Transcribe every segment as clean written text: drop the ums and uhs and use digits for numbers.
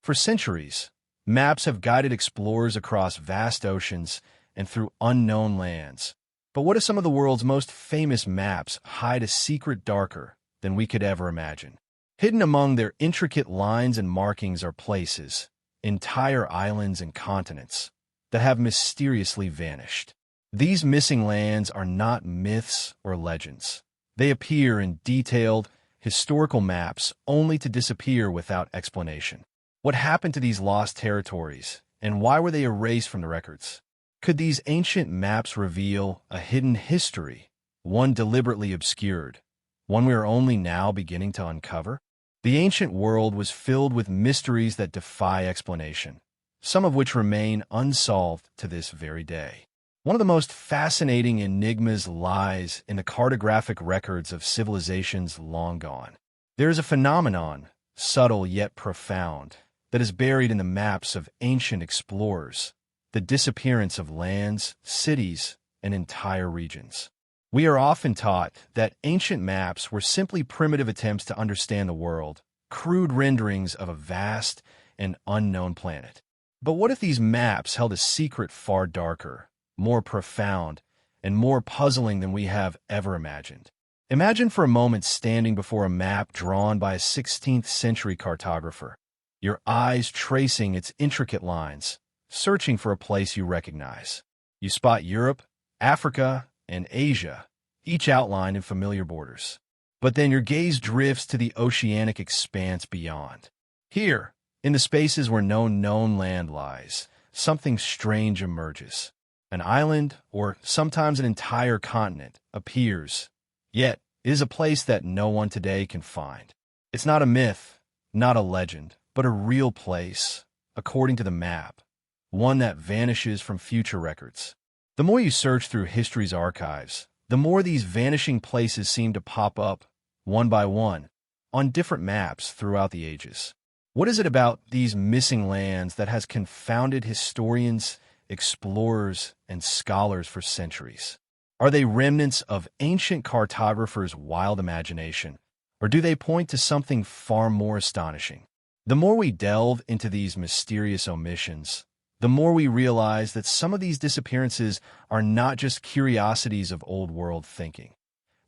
For centuries, maps have guided explorers across vast oceans and through unknown lands. But what if some of the world's most famous maps hide a secret darker than we could ever imagine? Hidden among their intricate lines and markings are places, entire islands and continents, that have mysteriously vanished. These missing lands are not myths or legends. They appear in detailed, historical maps only to disappear without explanation. What happened to these lost territories, and why were they erased from the records? Could these ancient maps reveal a hidden history, one deliberately obscured, one we are only now beginning to uncover? The ancient world was filled with mysteries that defy explanation, some of which remain unsolved to this very day. One of the most fascinating enigmas lies in the cartographic records of civilizations long gone. There is a phenomenon, subtle yet profound, that is buried in the maps of ancient explorers: the disappearance of lands, cities, and entire regions. We are often taught that ancient maps were simply primitive attempts to understand the world, crude renderings of a vast and unknown planet. But what if these maps held a secret far darker, more profound, and more puzzling than we have ever imagined? Imagine for a moment standing before a map drawn by a 16th century cartographer, your eyes tracing its intricate lines, searching for a place you recognize. You spot Europe, Africa, and Asia, each outlined in familiar borders. But then your gaze drifts to the oceanic expanse beyond. Here, in the spaces where no known land lies, something strange emerges. An island, or sometimes an entire continent, appears. Yet, it is a place that no one today can find. It's not a myth, not a legend, but a real place, according to the map, one that vanishes from future records. The more you search through history's archives, the more these vanishing places seem to pop up, one by one, on different maps throughout the ages. What is it about these missing lands that has confounded historians, explorers, and scholars for centuries? Are they remnants of ancient cartographers' wild imagination, or do they point to something far more astonishing? The more we delve into these mysterious omissions, the more we realize that some of these disappearances are not just curiosities of old-world thinking.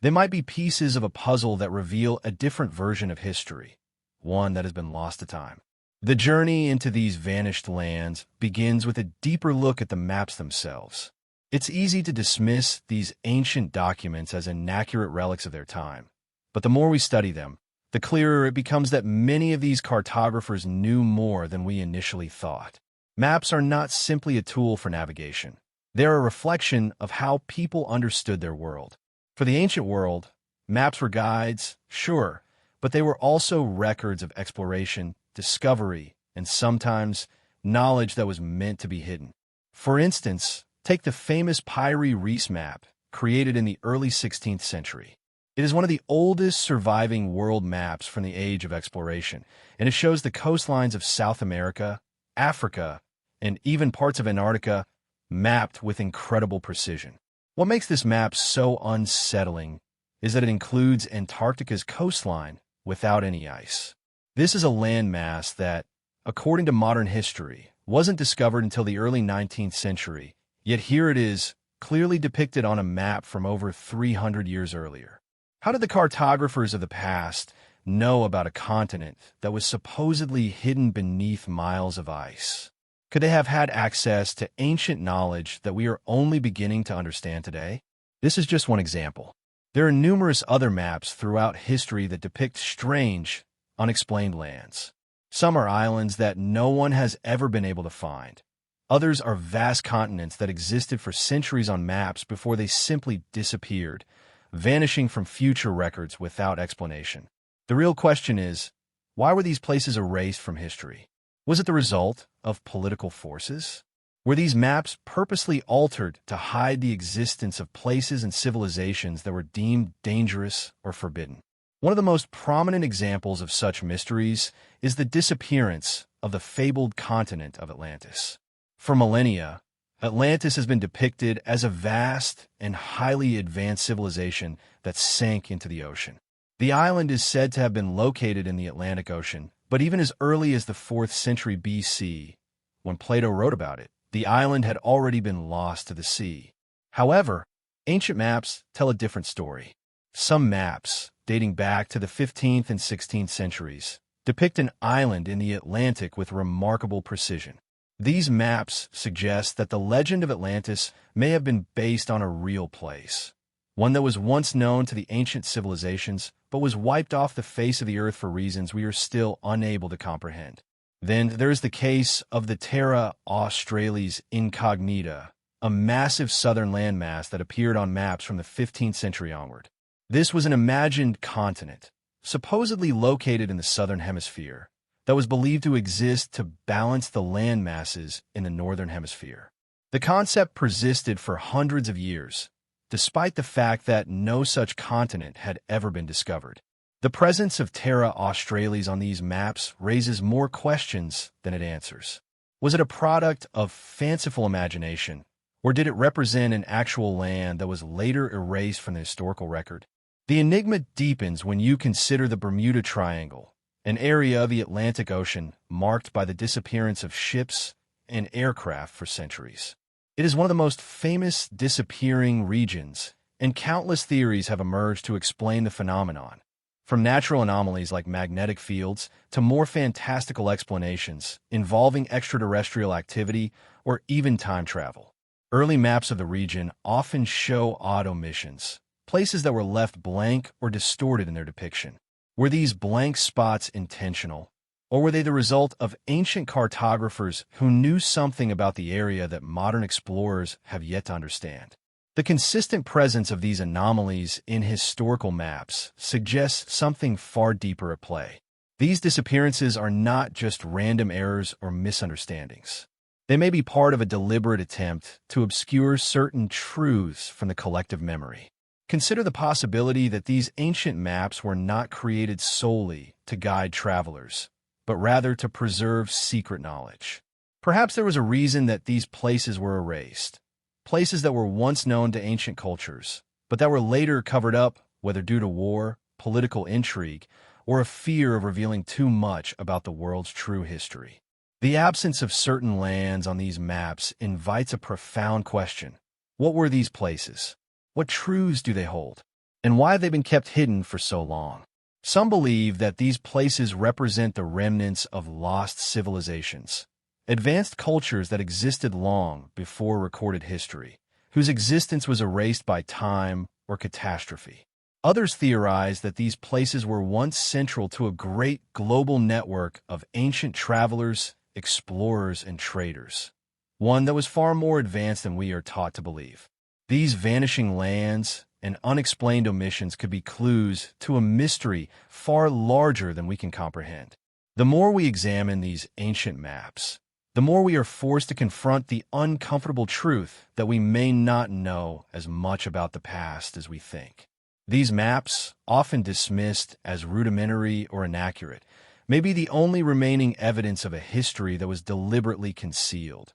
They might be pieces of a puzzle that reveal a different version of history, one that has been lost to time. The journey into these vanished lands begins with a deeper look at the maps themselves. It's easy to dismiss these ancient documents as inaccurate relics of their time, but the more we study them, the clearer it becomes that many of these cartographers knew more than we initially thought. Maps are not simply a tool for navigation. They're a reflection of how people understood their world. For the ancient world, maps were guides, sure, but they were also records of exploration, discovery, and sometimes knowledge that was meant to be hidden. For instance, take the famous Piri Reis map, created in the early 16th century. It is one of the oldest surviving world maps from the age of exploration, and it shows the coastlines of South America, Africa, and even parts of Antarctica mapped with incredible precision. What makes this map so unsettling is that it includes Antarctica's coastline without any ice. This is a landmass that, according to modern history, wasn't discovered until the early 19th century, yet here it is, clearly depicted on a map from over 300 years earlier. How did the cartographers of the past know about a continent that was supposedly hidden beneath miles of ice? Could they have had access to ancient knowledge that we are only beginning to understand today? This is just one example. There are numerous other maps throughout history that depict strange, unexplained lands. Some are islands that no one has ever been able to find. Others are vast continents that existed for centuries on maps before they simply disappeared, vanishing from future records without explanation. The real question is, why were these places erased from history? Was it the result of political forces? Were these maps purposely altered to hide the existence of places and civilizations that were deemed dangerous or forbidden? One of the most prominent examples of such mysteries is the disappearance of the fabled continent of Atlantis. For millennia, Atlantis has been depicted as a vast and highly advanced civilization that sank into the ocean. The island is said to have been located in the Atlantic Ocean, But even as early as the 4th century BC, when Plato wrote about it, the island had already been lost to the sea. However, ancient maps tell a different story. Some maps, dating back to the 15th and 16th centuries, depict an island in the Atlantic with remarkable precision. These maps suggest that the legend of Atlantis may have been based on a real place, one that was once known to the ancient civilizations but was wiped off the face of the earth for reasons we are still unable to comprehend. Then there's the case of the Terra Australis Incognita, a massive southern landmass that appeared on maps from the 15th century onward. This was an imagined continent, supposedly located in the southern hemisphere, that was believed to exist to balance the land masses in the northern hemisphere. The concept persisted for hundreds of years, despite the fact that no such continent had ever been discovered. The presence of Terra Australis on these maps raises more questions than it answers. Was it a product of fanciful imagination, or did it represent an actual land that was later erased from the historical record? The enigma deepens when you consider the Bermuda Triangle, an area of the Atlantic Ocean marked by the disappearance of ships and aircraft for centuries. It is one of the most famous disappearing regions, and countless theories have emerged to explain the phenomenon, from natural anomalies like magnetic fields to more fantastical explanations involving extraterrestrial activity or even time travel. Early maps of the region often show odd omissions, places that were left blank or distorted in their depiction. Were these blank spots intentional, or were they the result of ancient cartographers who knew something about the area that modern explorers have yet to understand? The consistent presence of these anomalies in historical maps suggests something far deeper at play. These disappearances are not just random errors or misunderstandings. They may be part of a deliberate attempt to obscure certain truths from the collective memory. Consider the possibility that these ancient maps were not created solely to guide travelers, but rather to preserve secret knowledge. Perhaps there was a reason that these places were erased, places that were once known to ancient cultures, but that were later covered up, whether due to war, political intrigue, or a fear of revealing too much about the world's true history. The absence of certain lands on these maps invites a profound question. What were these places? What truths do they hold? And why have they been kept hidden for so long? Some believe that these places represent the remnants of lost civilizations, advanced cultures that existed long before recorded history, whose existence was erased by time or catastrophe. Others theorize that these places were once central to a great global network of ancient travelers, explorers, and traders, one that was far more advanced than we are taught to believe. These vanishing lands and unexplained omissions could be clues to a mystery far larger than we can comprehend. The more we examine these ancient maps, the more we are forced to confront the uncomfortable truth that we may not know as much about the past as we think. These maps, often dismissed as rudimentary or inaccurate, may be the only remaining evidence of a history that was deliberately concealed,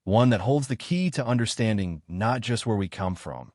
one that holds the key to understanding not just where we come from,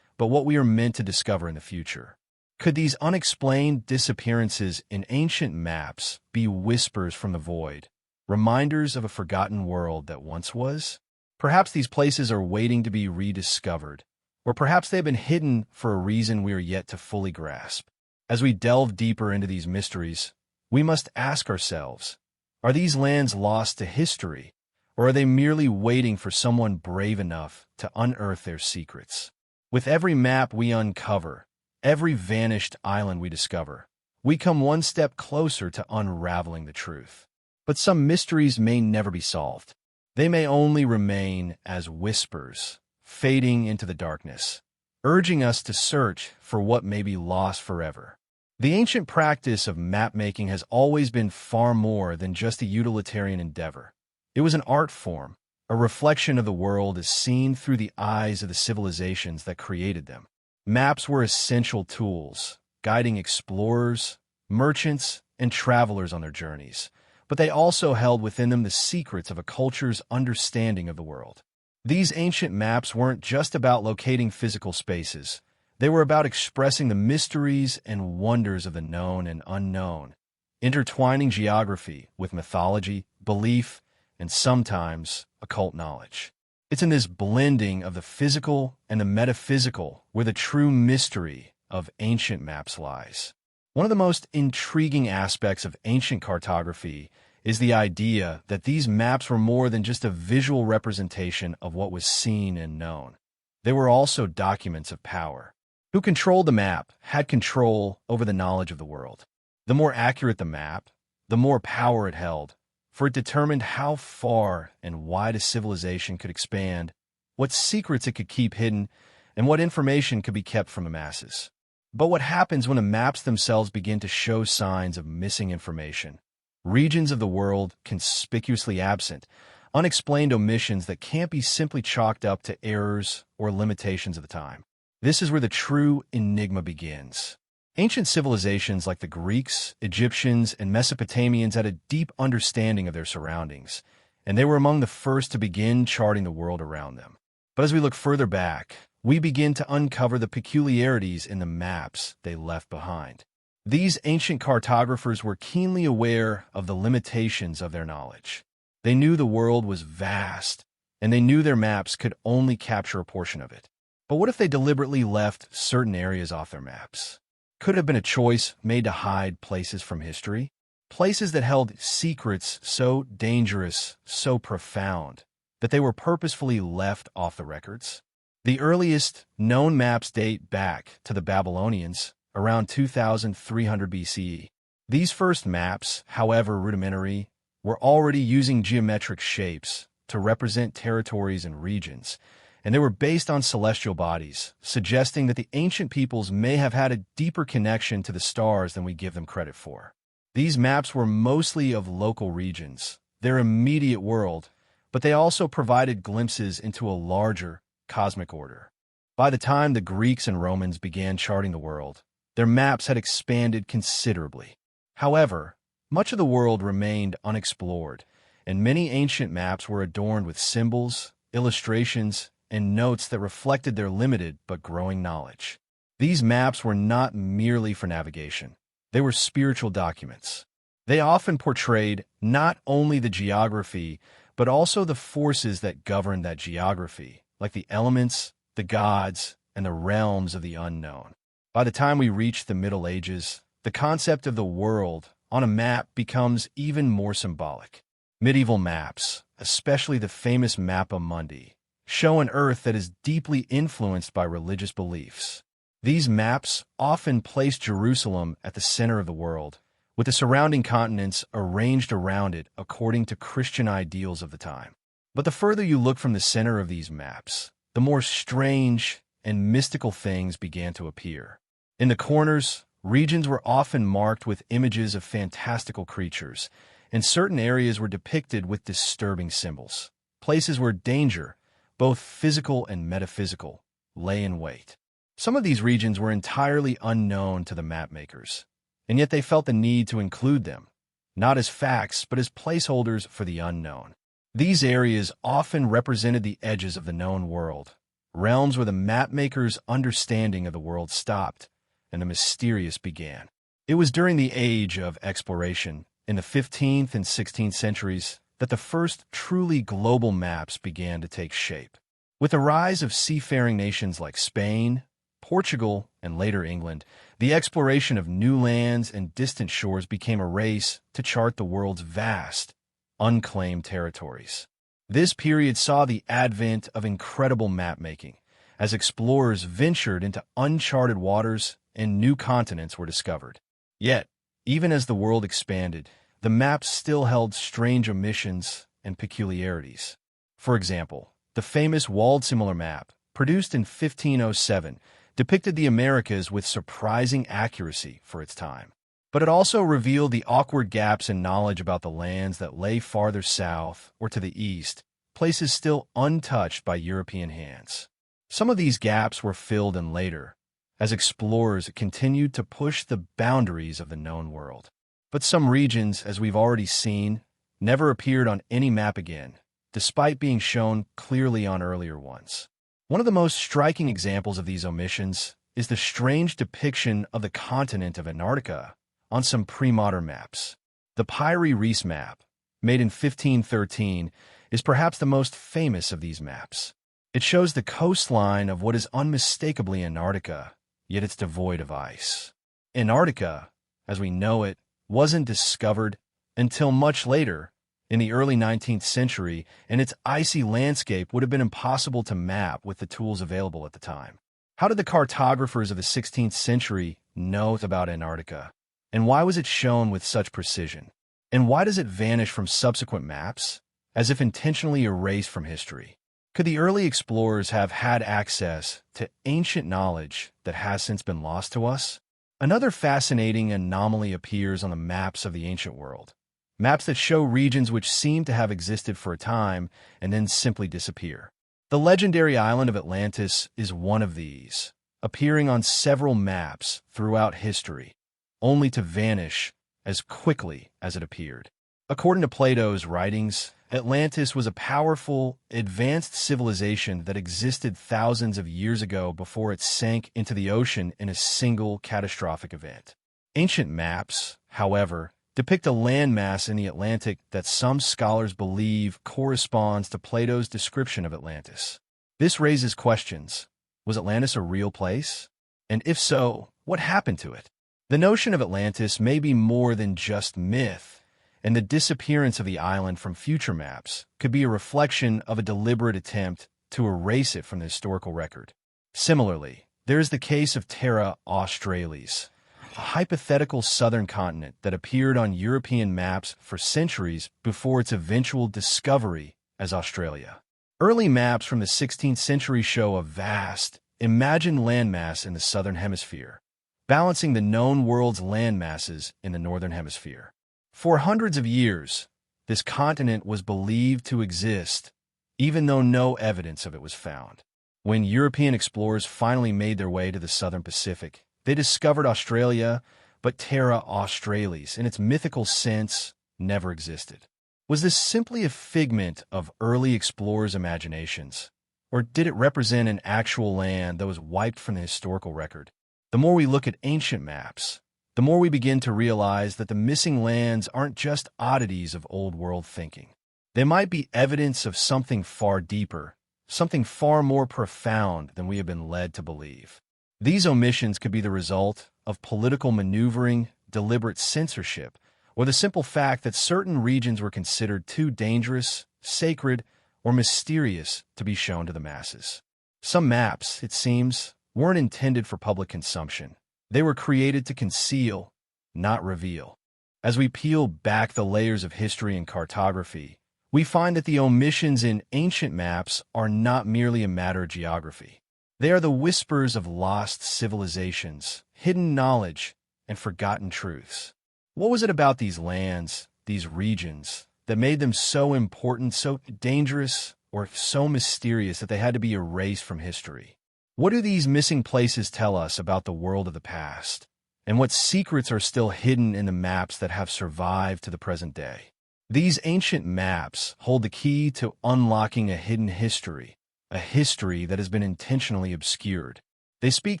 but what we are meant to discover in the future. Could these unexplained disappearances in ancient maps be whispers from the void, reminders of a forgotten world that once was? Perhaps these places are waiting to be rediscovered, or perhaps they've been hidden for a reason we are yet to fully grasp. As we delve deeper into these mysteries, we must ask ourselves, are these lands lost to history, or are they merely waiting for someone brave enough to unearth their secrets? With every map we uncover, every vanished island we discover, we come one step closer to unraveling the truth. But some mysteries may never be solved. They may only remain as whispers, fading into the darkness, urging us to search for what may be lost forever. The ancient practice of map-making has always been far more than just a utilitarian endeavor. It was an art form, a reflection of the world as seen through the eyes of the civilizations that created them. Maps were essential tools, guiding explorers, merchants, and travelers on their journeys, but they also held within them the secrets of a culture's understanding of the world. These ancient maps weren't just about locating physical spaces. They were about expressing the mysteries and wonders of the known and unknown, intertwining geography with mythology, belief, and sometimes occult knowledge. It's in this blending of the physical and the metaphysical where the true mystery of ancient maps lies. One of the most intriguing aspects of ancient cartography is the idea that these maps were more than just a visual representation of what was seen and known. They were also documents of power. Who controlled the map had control over the knowledge of the world. The more accurate the map, the more power it held, for it determined how far and wide a civilization could expand, what secrets it could keep hidden, and what information could be kept from the masses. But what happens when the maps themselves begin to show signs of missing information? Regions of the world conspicuously absent, unexplained omissions that can't be simply chalked up to errors or limitations of the time. This is where the true enigma begins. Ancient civilizations like the Greeks, Egyptians, and Mesopotamians had a deep understanding of their surroundings, and they were among the first to begin charting the world around them. But as we look further back, we begin to uncover the peculiarities in the maps they left behind. These ancient cartographers were keenly aware of the limitations of their knowledge. They knew the world was vast, and they knew their maps could only capture a portion of it. But what if they deliberately left certain areas off their maps? Could it have been a choice made to hide places from history? Places that held secrets so dangerous, so profound, that they were purposefully left off the records? The earliest known maps date back to the Babylonians, around 2300 BCE. These first maps, however rudimentary, were already using geometric shapes to represent territories and regions, and they were based on celestial bodies, suggesting that the ancient peoples may have had a deeper connection to the stars than we give them credit for. These maps were mostly of local regions, their immediate world, but they also provided glimpses into a larger cosmic order. By the time the Greeks and Romans began charting the world, their maps had expanded considerably. However, much of the world remained unexplored, and many ancient maps were adorned with symbols, illustrations, and notes that reflected their limited but growing knowledge. These maps were not merely for navigation. They were spiritual documents. They often portrayed not only the geography, but also the forces that governed that geography, like the elements, the gods, and the realms of the unknown. By the time we reach the Middle Ages, the concept of the world on a map becomes even more symbolic. Medieval maps, especially the famous Mappa Mundi, show an Earth that is deeply influenced by religious beliefs. These maps often place Jerusalem at the center of the world, with the surrounding continents arranged around it according to Christian ideals of the time. But the further you look from the center of these maps, the more strange and mystical things began to appear. In the corners, regions were often marked with images of fantastical creatures, and certain areas were depicted with disturbing symbols. Places where danger, both physical and metaphysical, lay in wait. Some of these regions were entirely unknown to the mapmakers, and yet they felt the need to include them, not as facts, but as placeholders for the unknown. These areas often represented the edges of the known world, realms where the mapmakers' understanding of the world stopped and the mysterious began. It was during the age of exploration, in the 15th and 16th centuries, that the first truly global maps began to take shape. With the rise of seafaring nations like Spain, Portugal, and later England, the exploration of new lands and distant shores became a race to chart the world's vast, unclaimed territories. This period saw the advent of incredible map-making, as explorers ventured into uncharted waters and new continents were discovered. Yet, even as the world expanded, the maps still held strange omissions and peculiarities. For example, the famous Waldseemüller map, produced in 1507, depicted the Americas with surprising accuracy for its time. But it also revealed the awkward gaps in knowledge about the lands that lay farther south or to the east, places still untouched by European hands. Some of these gaps were filled in later, as explorers continued to push the boundaries of the known world. But some regions, as we've already seen, never appeared on any map again, despite being shown clearly on earlier ones. One of the most striking examples of these omissions is the strange depiction of the continent of Antarctica on some pre-modern maps. The Pyrie Reis map, made in 1513, is perhaps the most famous of these maps. It shows the coastline of what is unmistakably Antarctica, yet it's devoid of ice. Antarctica, as we know it, wasn't discovered until much later, in the early 19th century, and its icy landscape would have been impossible to map with the tools available at the time. How did the cartographers of the 16th century know about Antarctica? And why was it shown with such precision? And why does it vanish from subsequent maps, as if intentionally erased from history? Could the early explorers have had access to ancient knowledge that has since been lost to us? Another fascinating anomaly appears on the maps of the ancient world. Maps that show regions which seem to have existed for a time and then simply disappear. The legendary island of Atlantis is one of these, appearing on several maps throughout history, only to vanish as quickly as it appeared. According to Plato's writings, Atlantis was a powerful, advanced civilization that existed thousands of years ago before it sank into the ocean in a single catastrophic event. Ancient maps, however, depict a landmass in the Atlantic that some scholars believe corresponds to Plato's description of Atlantis. This raises questions. Was Atlantis a real place? And if so, what happened to it? The notion of Atlantis may be more than just myth, and the disappearance of the island from future maps could be a reflection of a deliberate attempt to erase it from the historical record. Similarly, there is the case of Terra Australis, a hypothetical southern continent that appeared on European maps for centuries before its eventual discovery as Australia. Early maps from the 16th century show a vast, imagined landmass in the southern hemisphere, balancing the known world's landmasses in the northern hemisphere. For hundreds of years, this continent was believed to exist, even though no evidence of it was found. When European explorers finally made their way to the southern Pacific, they discovered Australia, but Terra Australis, in its mythical sense, never existed. Was this simply a figment of early explorers' imaginations, or did it represent an actual land that was wiped from the historical record? The more we look at ancient maps, the more we begin to realize that the missing lands aren't just oddities of old-world thinking. They might be evidence of something far deeper, something far more profound than we have been led to believe. These omissions could be the result of political maneuvering, deliberate censorship, or the simple fact that certain regions were considered too dangerous, sacred, or mysterious to be shown to the masses. Some maps, it seems, weren't intended for public consumption. They were created to conceal, not reveal. As we peel back the layers of history and cartography, we find that the omissions in ancient maps are not merely a matter of geography. They are the whispers of lost civilizations, hidden knowledge, and forgotten truths. What was it about these lands, these regions, that made them so important, so dangerous, or so mysterious that they had to be erased from history? What do these missing places tell us about the world of the past? And what secrets are still hidden in the maps that have survived to the present day? These ancient maps hold the key to unlocking a hidden history, a history that has been intentionally obscured. They speak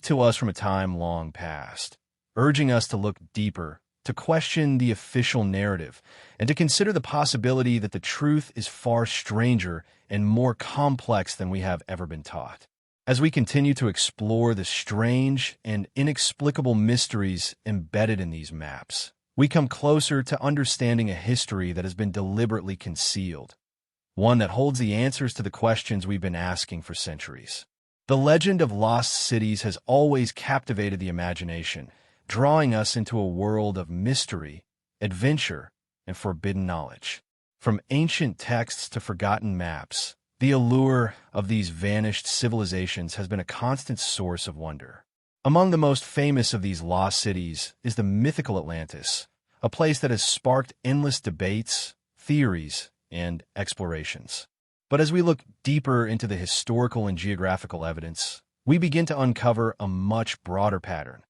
to us from a time long past, urging us to look deeper, to question the official narrative, and to consider the possibility that the truth is far stranger and more complex than we have ever been taught. As we continue to explore the strange and inexplicable mysteries embedded in these maps, we come closer to understanding a history that has been deliberately concealed, one that holds the answers to the questions we've been asking for centuries. The legend of lost cities has always captivated the imagination, drawing us into a world of mystery, adventure, and forbidden knowledge. From ancient texts to forgotten maps, the allure of these vanished civilizations has been a constant source of wonder. Among the most famous of these lost cities is the mythical Atlantis, a place that has sparked endless debates, theories, and explorations. But as we look deeper into the historical and geographical evidence, we begin to uncover a much broader pattern,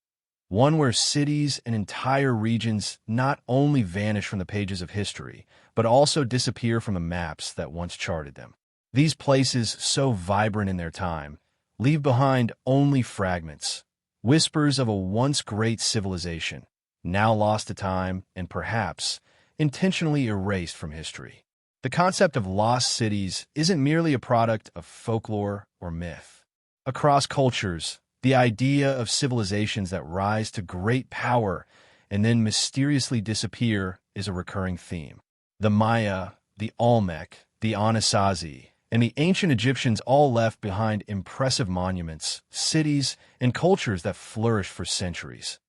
one where cities and entire regions not only vanish from the pages of history, but also disappear from the maps that once charted them. These places, so vibrant in their time, leave behind only fragments, whispers of a once great civilization, now lost to time and perhaps intentionally erased from history. The concept of lost cities isn't merely a product of folklore or myth. Across cultures, the idea of civilizations that rise to great power and then mysteriously disappear is a recurring theme. The Maya, the Olmec, the Anasazi, and the ancient Egyptians all left behind impressive monuments, cities, and cultures that flourished for centuries,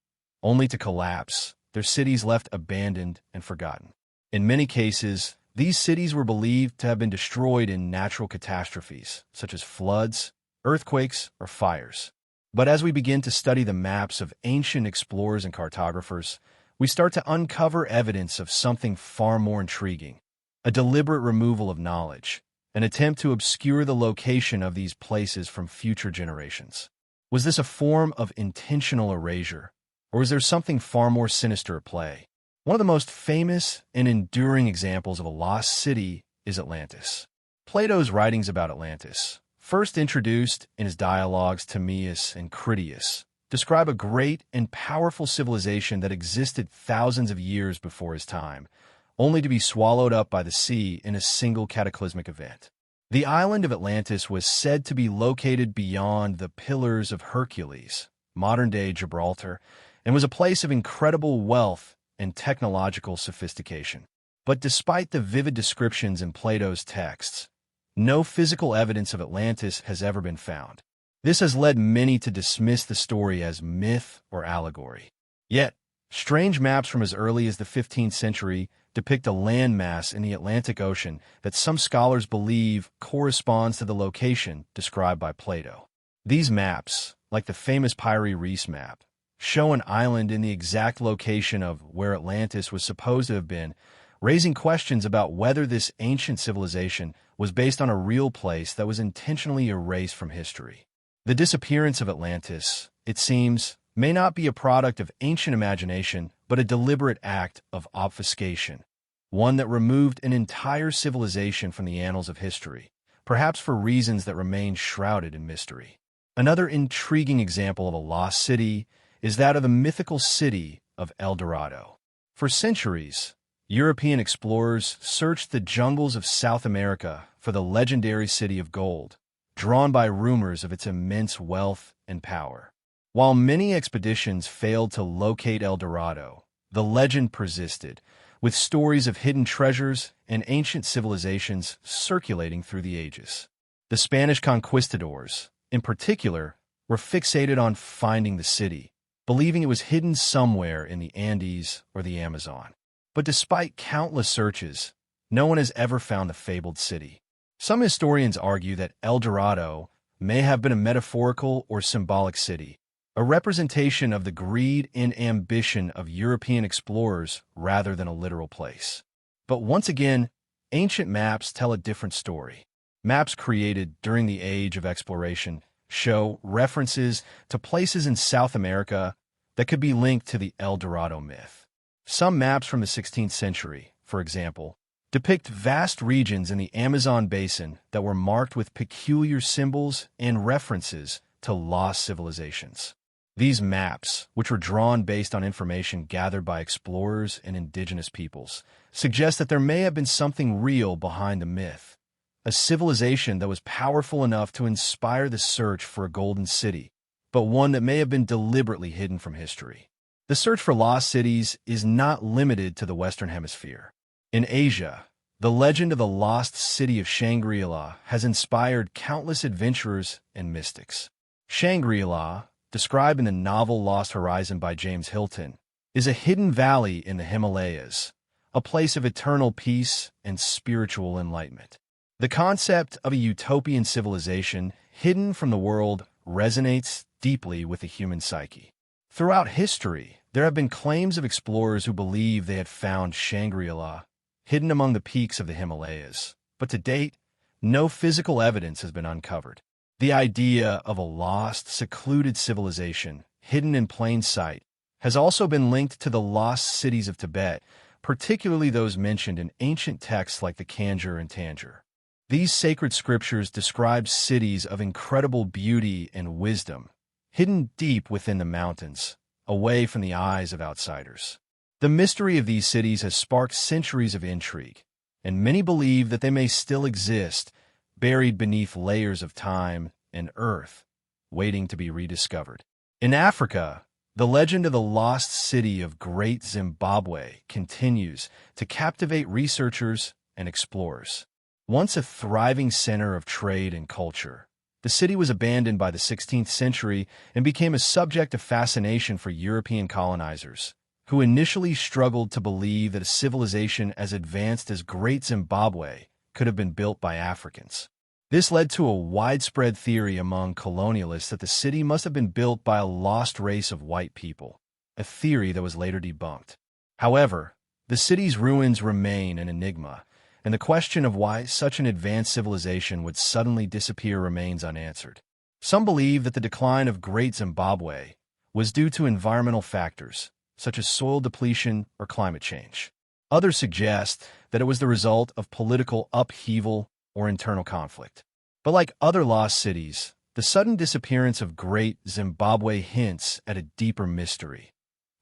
only to collapse, their cities left abandoned and forgotten. In many cases, these cities were believed to have been destroyed in natural catastrophes, such as floods, earthquakes, or fires. But as we begin to study the maps of ancient explorers and cartographers, we start to uncover evidence of something far more intriguing: a deliberate removal of knowledge, an attempt to obscure the location of these places from future generations. Was this a form of intentional erasure, or is there something far more sinister at play? One of the most famous and enduring examples of a lost city is Atlantis. Plato's writings about Atlantis, first introduced in his dialogues Timaeus and Critias, describe a great and powerful civilization that existed thousands of years before his time, only to be swallowed up by the sea in a single cataclysmic event. The island of Atlantis was said to be located beyond the Pillars of Hercules, modern-day Gibraltar, and was a place of incredible wealth and technological sophistication. But despite the vivid descriptions in Plato's texts, no physical evidence of Atlantis has ever been found. This has led many to dismiss the story as myth or allegory. Yet, strange maps from as early as the 15th century depict a landmass in the Atlantic Ocean that some scholars believe corresponds to the location described by Plato. These maps, like the famous Pyre Reis map, show an island in the exact location of where Atlantis was supposed to have been, raising questions about whether this ancient civilization was based on a real place that was intentionally erased from history. The disappearance of Atlantis, it seems, may not be a product of ancient imagination, but a deliberate act of obfuscation, one that removed an entire civilization from the annals of history, perhaps for reasons that remain shrouded in mystery. Another intriguing example of a lost city is that of the mythical city of El Dorado. For centuries, European explorers searched the jungles of South America for the legendary city of gold, drawn by rumors of its immense wealth and power. While many expeditions failed to locate El Dorado, the legend persisted, with stories of hidden treasures and ancient civilizations circulating through the ages. The Spanish conquistadors, in particular, were fixated on finding the city, believing it was hidden somewhere in the Andes or the Amazon. But despite countless searches, no one has ever found the fabled city. Some historians argue that El Dorado may have been a metaphorical or symbolic city, a representation of the greed and ambition of European explorers rather than a literal place. But once again, ancient maps tell a different story. Maps created during the age of exploration show references to places in South America that could be linked to the El Dorado myth. Some maps from the 16th century, for example, depict vast regions in the Amazon basin that were marked with peculiar symbols and references to lost civilizations. These maps, which were drawn based on information gathered by explorers and indigenous peoples, suggest that there may have been something real behind the myth, a civilization that was powerful enough to inspire the search for a golden city, but one that may have been deliberately hidden from history. The search for lost cities is not limited to the Western Hemisphere. In Asia, the legend of the lost city of Shangri-La has inspired countless adventurers and mystics. Shangri-La, described in the novel Lost Horizon by James Hilton, is a hidden valley in the Himalayas, a place of eternal peace and spiritual enlightenment. The concept of a utopian civilization hidden from the world resonates deeply with the human psyche. Throughout history, there have been claims of explorers who believe they had found Shangri-La, hidden among the peaks of the Himalayas, but to date, no physical evidence has been uncovered. The idea of a lost, secluded civilization, hidden in plain sight, has also been linked to the lost cities of Tibet, particularly those mentioned in ancient texts like the Kanjur and Tanjur. These sacred scriptures describe cities of incredible beauty and wisdom, hidden deep within the mountains, away from the eyes of outsiders. The mystery of these cities has sparked centuries of intrigue, and many believe that they may still exist, buried beneath layers of time and earth, waiting to be rediscovered. In Africa, the legend of the lost city of Great Zimbabwe continues to captivate researchers and explorers. Once a thriving center of trade and culture, the city was abandoned by the 16th century and became a subject of fascination for European colonizers, who initially struggled to believe that a civilization as advanced as Great Zimbabwe could have been built by Africans. This led to a widespread theory among colonialists that the city must have been built by a lost race of white people, a theory that was later debunked. However, the city's ruins remain an enigma, and the question of why such an advanced civilization would suddenly disappear remains unanswered. Some believe that the decline of Great Zimbabwe was due to environmental factors, such as soil depletion or climate change. Others suggest that it was the result of political upheaval or internal conflict. But like other lost cities, the sudden disappearance of Great Zimbabwe hints at a deeper mystery,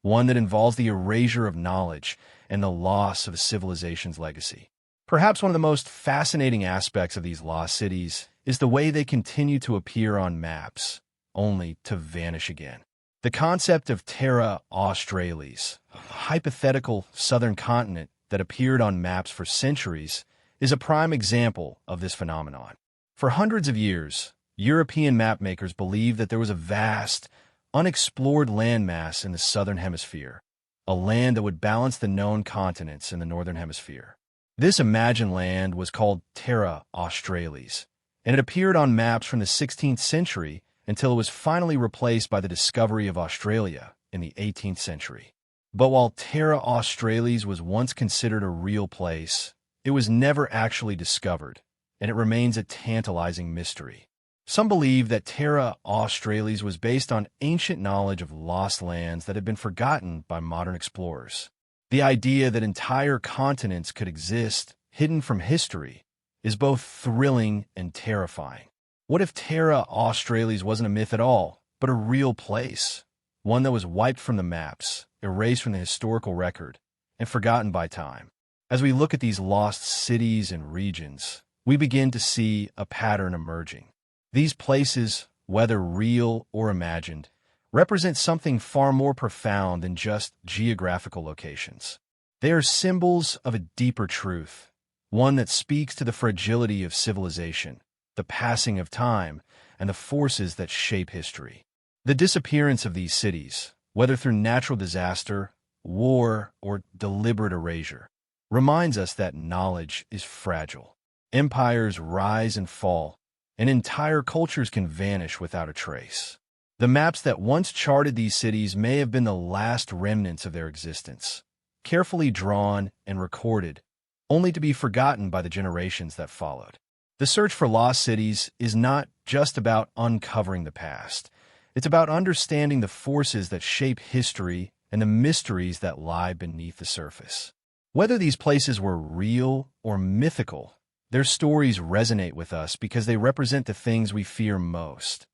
one that involves the erasure of knowledge and the loss of a civilization's legacy. Perhaps one of the most fascinating aspects of these lost cities is the way they continue to appear on maps, only to vanish again. The concept of Terra Australis, a hypothetical southern continent that appeared on maps for centuries, is a prime example of this phenomenon. For hundreds of years, European mapmakers believed that there was a vast, unexplored landmass in the southern hemisphere, a land that would balance the known continents in the northern hemisphere. This imagined land was called Terra Australis, and it appeared on maps from the 16th century until it was finally replaced by the discovery of Australia in the 18th century. But while Terra Australis was once considered a real place, it was never actually discovered, and it remains a tantalizing mystery. Some believe that Terra Australis was based on ancient knowledge of lost lands that had been forgotten by modern explorers. The idea that entire continents could exist, hidden from history, is both thrilling and terrifying. What if Terra Australis wasn't a myth at all, but a real place? One that was wiped from the maps, erased from the historical record, and forgotten by time. As we look at these lost cities and regions, we begin to see a pattern emerging. These places, whether real or imagined, represent something far more profound than just geographical locations. They are symbols of a deeper truth, one that speaks to the fragility of civilization, the passing of time, and the forces that shape history. The disappearance of these cities, whether through natural disaster, war, or deliberate erasure, reminds us that knowledge is fragile. Empires rise and fall, and entire cultures can vanish without a trace. The maps that once charted these cities may have been the last remnants of their existence, carefully drawn and recorded, only to be forgotten by the generations that followed. The search for lost cities is not just about uncovering the past. It's about understanding the forces that shape history and the mysteries that lie beneath the surface. Whether these places were real or mythical, their stories resonate with us because they represent the things we fear most: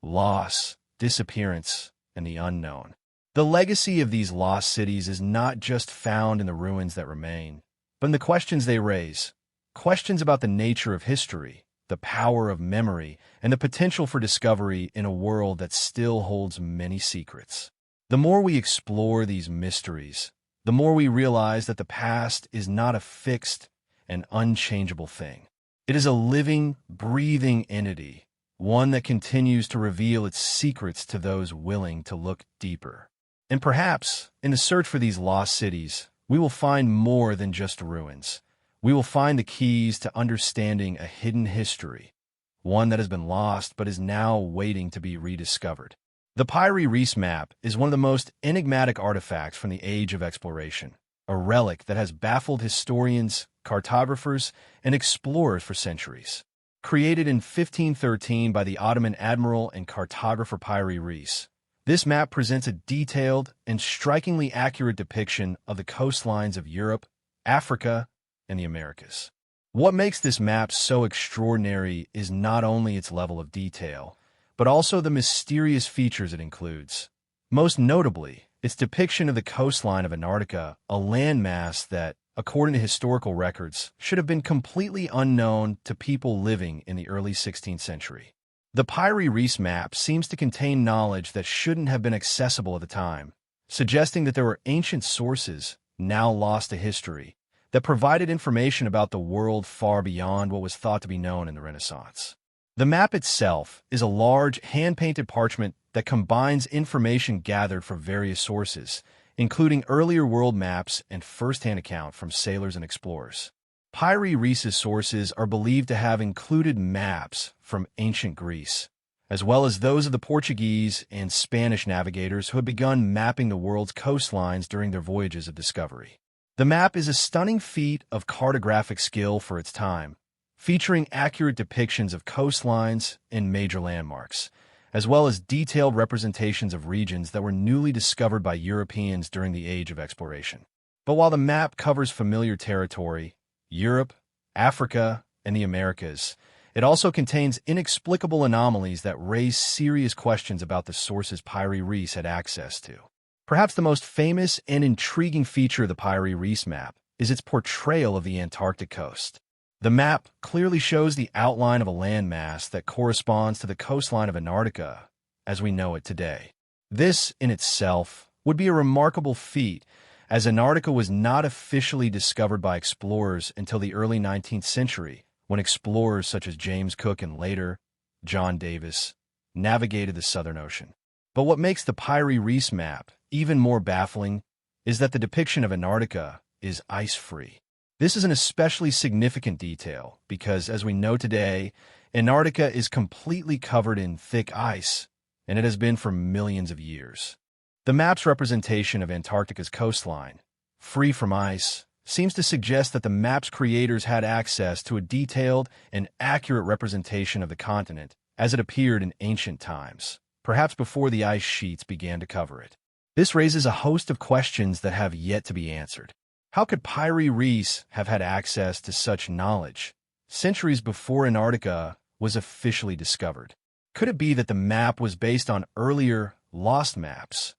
loss, disappearance, and the unknown. The legacy of these lost cities is not just found in the ruins that remain, but in the questions they raise. Questions about the nature of history, the power of memory, and the potential for discovery in a world that still holds many secrets. The more we explore these mysteries, the more we realize that the past is not a fixed and unchangeable thing. It is a living, breathing entity, one that continues to reveal its secrets to those willing to look deeper. And perhaps, in the search for these lost cities, we will find more than just ruins. We will find the keys to understanding a hidden history, one that has been lost but is now waiting to be rediscovered. The Piri Reis map is one of the most enigmatic artifacts from the age of exploration, a relic that has baffled historians, cartographers, and explorers for centuries. Created in 1513 by the Ottoman admiral and cartographer Piri Reis, this map presents a detailed and strikingly accurate depiction of the coastlines of Europe, Africa, and the Americas. What makes this map so extraordinary is not only its level of detail, but also the mysterious features it includes. Most notably, its depiction of the coastline of Antarctica, a landmass that, according to historical records, should have been completely unknown to people living in the early 16th century. The Piri Reis map seems to contain knowledge that shouldn't have been accessible at the time, suggesting that there were ancient sources, now lost to history, that provided information about the world far beyond what was thought to be known in the Renaissance. The map itself is a large, hand-painted parchment that combines information gathered from various sources, including earlier world maps and first-hand account from sailors and explorers. Piri Reis's sources are believed to have included maps from ancient Greece, as well as those of the Portuguese and Spanish navigators who had begun mapping the world's coastlines during their voyages of discovery. The map is a stunning feat of cartographic skill for its time, featuring accurate depictions of coastlines and major landmarks, as well as detailed representations of regions that were newly discovered by Europeans during the Age of Exploration. But while the map covers familiar territory, Europe, Africa, and the Americas, it also contains inexplicable anomalies that raise serious questions about the sources Piri Reis had access to. Perhaps the most famous and intriguing feature of the Piri Reis map is its portrayal of the Antarctic coast. The map clearly shows the outline of a landmass that corresponds to the coastline of Antarctica as we know it today. This, in itself, would be a remarkable feat, as Antarctica was not officially discovered by explorers until the early 19th century, when explorers such as James Cook and later John Davis navigated the Southern Ocean. But what makes the Piri Reis map even more baffling is that the depiction of Antarctica is ice-free. This is an especially significant detail because, as we know today, Antarctica is completely covered in thick ice, and it has been for millions of years. The map's representation of Antarctica's coastline, free from ice, seems to suggest that the map's creators had access to a detailed and accurate representation of the continent as it appeared in ancient times, perhaps before the ice sheets began to cover it. This raises a host of questions that have yet to be answered. How could Piri Reis have had access to such knowledge centuries before Antarctica was officially discovered? Could it be that the map was based on earlier, lost maps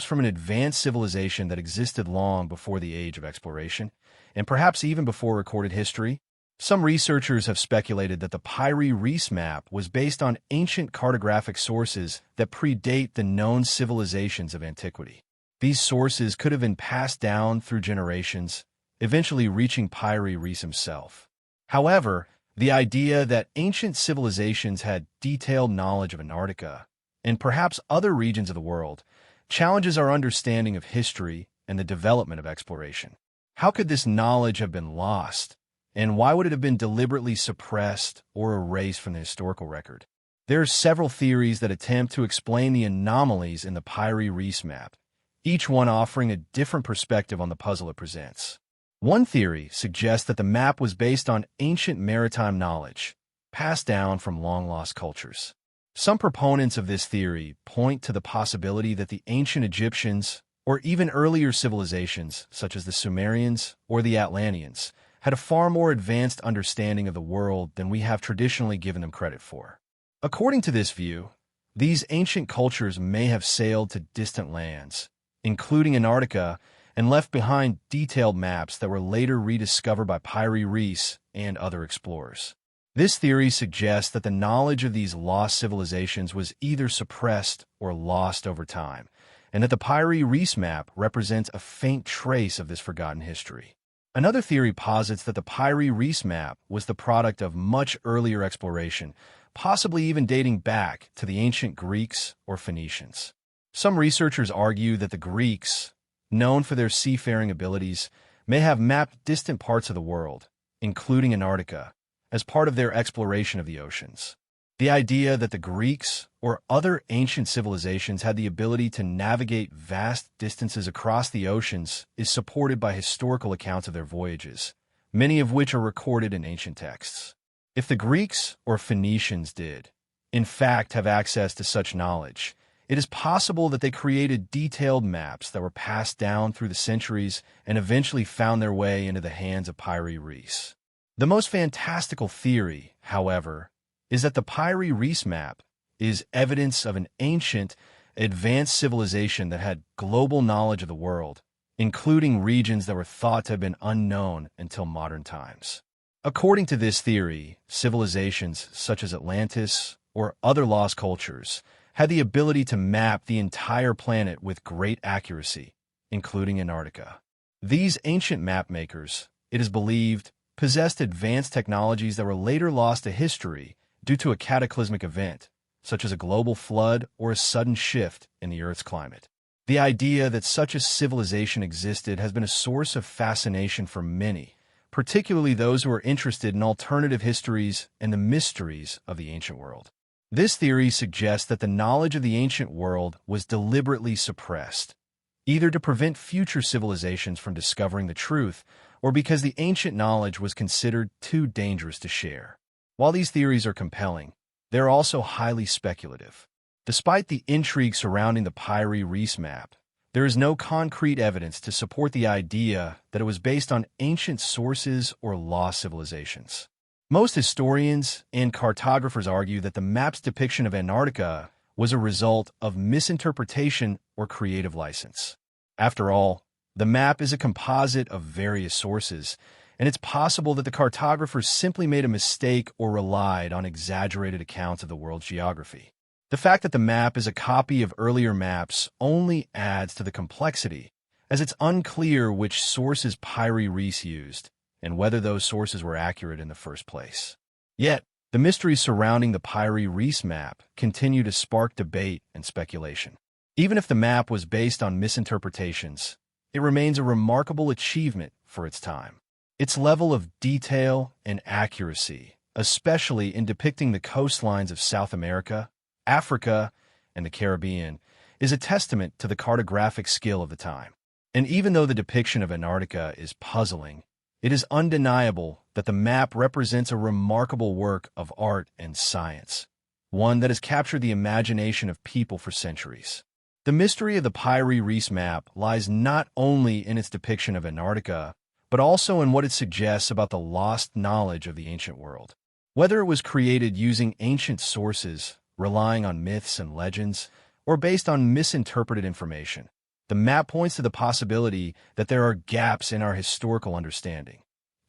from an advanced civilization that existed long before the Age of Exploration, and perhaps even before recorded history? Some researchers have speculated that the Piri Reis map was based on ancient cartographic sources that predate the known civilizations of antiquity. These sources could have been passed down through generations, eventually reaching Piri Reis himself. However, the idea that ancient civilizations had detailed knowledge of Antarctica, and perhaps other regions of the world, challenges our understanding of history and the development of exploration. How could this knowledge have been lost, and why would it have been deliberately suppressed or erased from the historical record? There are several theories that attempt to explain the anomalies in the Piri Reis map, each one offering a different perspective on the puzzle it presents. One theory suggests that the map was based on ancient maritime knowledge, passed down from long-lost cultures. Some proponents of this theory point to the possibility that the ancient Egyptians, or even earlier civilizations such as the Sumerians or the Atlanteans, had a far more advanced understanding of the world than we have traditionally given them credit for. According to this view, these ancient cultures may have sailed to distant lands, including Antarctica, and left behind detailed maps that were later rediscovered by Piri Reis and other explorers. This theory suggests that the knowledge of these lost civilizations was either suppressed or lost over time, and that the Piri Reis map represents a faint trace of this forgotten history. Another theory posits that the Piri Reis map was the product of much earlier exploration, possibly even dating back to the ancient Greeks or Phoenicians. Some researchers argue that the Greeks, known for their seafaring abilities, may have mapped distant parts of the world, including Antarctica, as part of their exploration of the oceans. The idea that the Greeks or other ancient civilizations had the ability to navigate vast distances across the oceans is supported by historical accounts of their voyages, many of which are recorded in ancient texts. If the Greeks or Phoenicians did, in fact, have access to such knowledge, it is possible that they created detailed maps that were passed down through the centuries and eventually found their way into the hands of Piri Reis. The most fantastical theory, however, is that the Piri Reis map is evidence of an ancient advanced civilization that had global knowledge of the world, including regions that were thought to have been unknown until modern times. According to this theory, civilizations such as Atlantis or other lost cultures had the ability to map the entire planet with great accuracy, including Antarctica. These ancient mapmakers, it is believed, possessed advanced technologies that were later lost to history due to a cataclysmic event, such as a global flood or a sudden shift in the Earth's climate. The idea that such a civilization existed has been a source of fascination for many, particularly those who are interested in alternative histories and the mysteries of the ancient world. This theory suggests that the knowledge of the ancient world was deliberately suppressed, either to prevent future civilizations from discovering the truth or because the ancient knowledge was considered too dangerous to share. While these theories are compelling, they are also highly speculative. Despite the intrigue surrounding the Piri-Reis map, there is no concrete evidence to support the idea that it was based on ancient sources or lost civilizations. Most historians and cartographers argue that the map's depiction of Antarctica was a result of misinterpretation or creative license. After all, the map is a composite of various sources, and it's possible that the cartographers simply made a mistake or relied on exaggerated accounts of the world's geography. The fact that the map is a copy of earlier maps only adds to the complexity, as it's unclear which sources Piri-Reis used and whether those sources were accurate in the first place. Yet, the mysteries surrounding the Piri-Reis map continue to spark debate and speculation. Even if the map was based on misinterpretations, it remains a remarkable achievement for its time. Its level of detail and accuracy, especially in depicting the coastlines of South America, Africa, and the Caribbean, is a testament to the cartographic skill of the time. And even though the depiction of Antarctica is puzzling, it is undeniable that the map represents a remarkable work of art and science, one that has captured the imagination of people for centuries. The mystery of the Piri-Reis map lies not only in its depiction of Antarctica, but also in what it suggests about the lost knowledge of the ancient world. Whether it was created using ancient sources, relying on myths and legends, or based on misinterpreted information, the map points to the possibility that there are gaps in our historical understanding,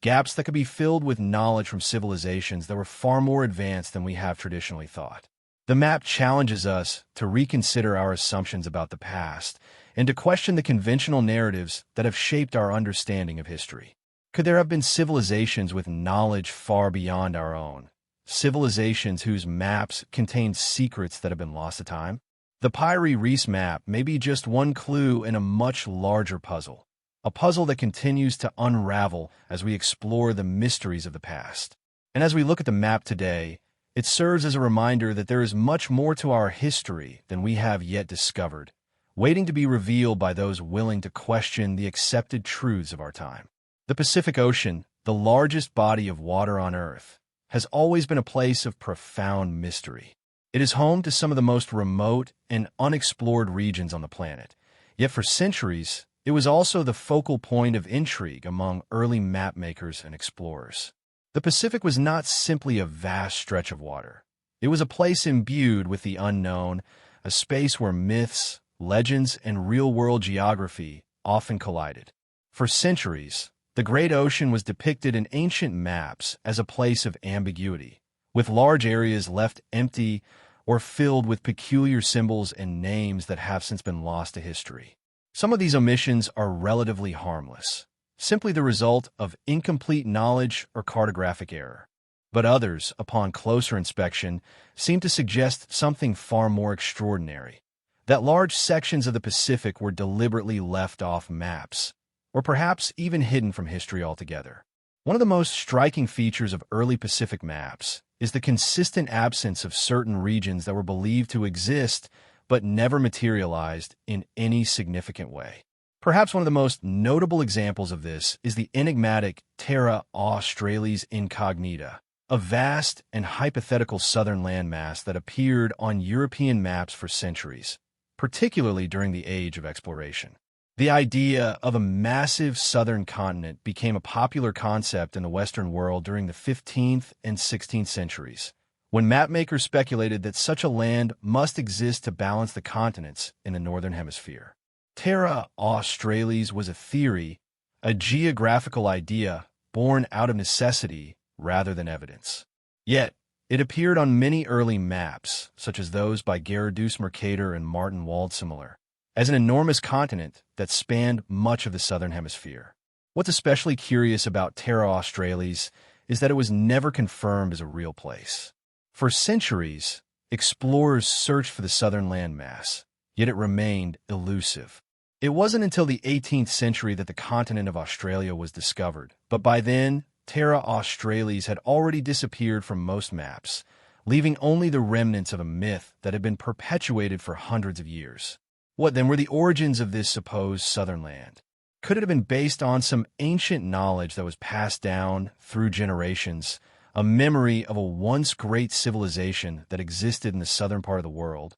gaps that could be filled with knowledge from civilizations that were far more advanced than we have traditionally thought. The map challenges us to reconsider our assumptions about the past and to question the conventional narratives that have shaped our understanding of history. Could there have been civilizations with knowledge far beyond our own? Civilizations whose maps contain secrets that have been lost to time? The Piri-Reis map may be just one clue in a much larger puzzle, a puzzle that continues to unravel as we explore the mysteries of the past. And as we look at the map today, it serves as a reminder that there is much more to our history than we have yet discovered, waiting to be revealed by those willing to question the accepted truths of our time. The Pacific Ocean, the largest body of water on Earth, has always been a place of profound mystery. It is home to some of the most remote and unexplored regions on the planet. Yet for centuries, it was also the focal point of intrigue among early mapmakers and explorers. The Pacific was not simply a vast stretch of water. It was a place imbued with the unknown, a space where myths, legends, and real-world geography often collided. For centuries, the Great Ocean was depicted in ancient maps as a place of ambiguity, with large areas left empty or filled with peculiar symbols and names that have since been lost to history. Some of these omissions are relatively harmless, simply the result of incomplete knowledge or cartographic error. But others, upon closer inspection, seem to suggest something far more extraordinary, that large sections of the Pacific were deliberately left off maps, or perhaps even hidden from history altogether. One of the most striking features of early Pacific maps is the consistent absence of certain regions that were believed to exist but never materialized in any significant way. Perhaps one of the most notable examples of this is the enigmatic Terra Australis Incognita, a vast and hypothetical southern landmass that appeared on European maps for centuries, particularly during the Age of Exploration. The idea of a massive southern continent became a popular concept in the Western world during the 15th and 16th centuries, when mapmakers speculated that such a land must exist to balance the continents in the northern hemisphere. Terra Australis was a theory, a geographical idea born out of necessity rather than evidence. Yet, it appeared on many early maps, such as those by Gerardus Mercator and Martin Waldseemüller, as an enormous continent that spanned much of the southern hemisphere. What's especially curious about Terra Australis is that it was never confirmed as a real place. For centuries, explorers searched for the southern landmass, yet it remained elusive. It wasn't until the 18th century that the continent of Australia was discovered, but by then, Terra Australis had already disappeared from most maps, leaving only the remnants of a myth that had been perpetuated for hundreds of years. What then were the origins of this supposed southern land? Could it have been based on some ancient knowledge that was passed down through generations, a memory of a once great civilization that existed in the southern part of the world,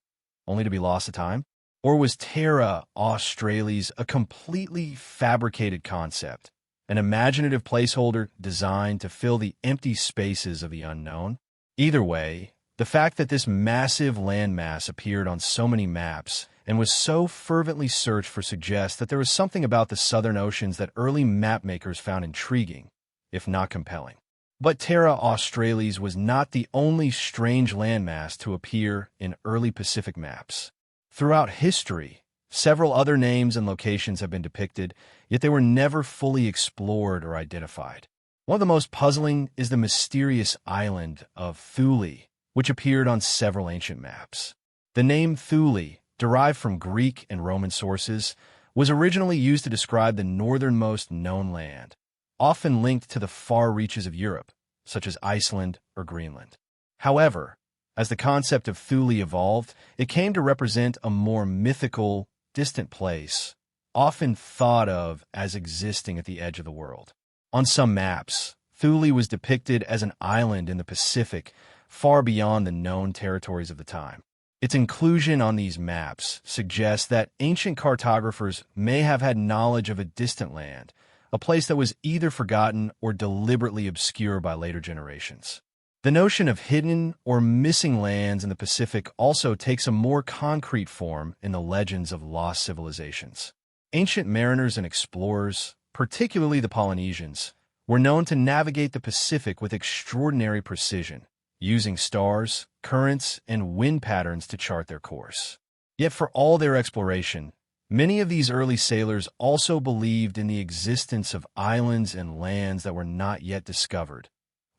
only to be lost to time? Or was Terra Australis a completely fabricated concept, an imaginative placeholder designed to fill the empty spaces of the unknown? Either way, the fact that this massive landmass appeared on so many maps and was so fervently searched for suggests that there was something about the southern oceans that early mapmakers found intriguing, if not compelling. But Terra Australis was not the only strange landmass to appear in early Pacific maps. Throughout history, several other names and locations have been depicted, yet they were never fully explored or identified. One of the most puzzling is the mysterious island of Thule, which appeared on several ancient maps. The name Thule, derived from Greek and Roman sources, was originally used to describe the northernmost known land, often linked to the far reaches of Europe, such as Iceland or Greenland. However, as the concept of Thule evolved, it came to represent a more mythical, distant place, often thought of as existing at the edge of the world. On some maps, Thule was depicted as an island in the Pacific, far beyond the known territories of the time. Its inclusion on these maps suggests that ancient cartographers may have had knowledge of a distant land, a place that was either forgotten or deliberately obscure by later generations. The notion of hidden or missing lands in the Pacific also takes a more concrete form in the legends of lost civilizations. Ancient mariners and explorers, particularly the Polynesians, were known to navigate the Pacific with extraordinary precision, using stars, currents, and wind patterns to chart their course. Yet for all their exploration, many of these early sailors also believed in the existence of islands and lands that were not yet discovered,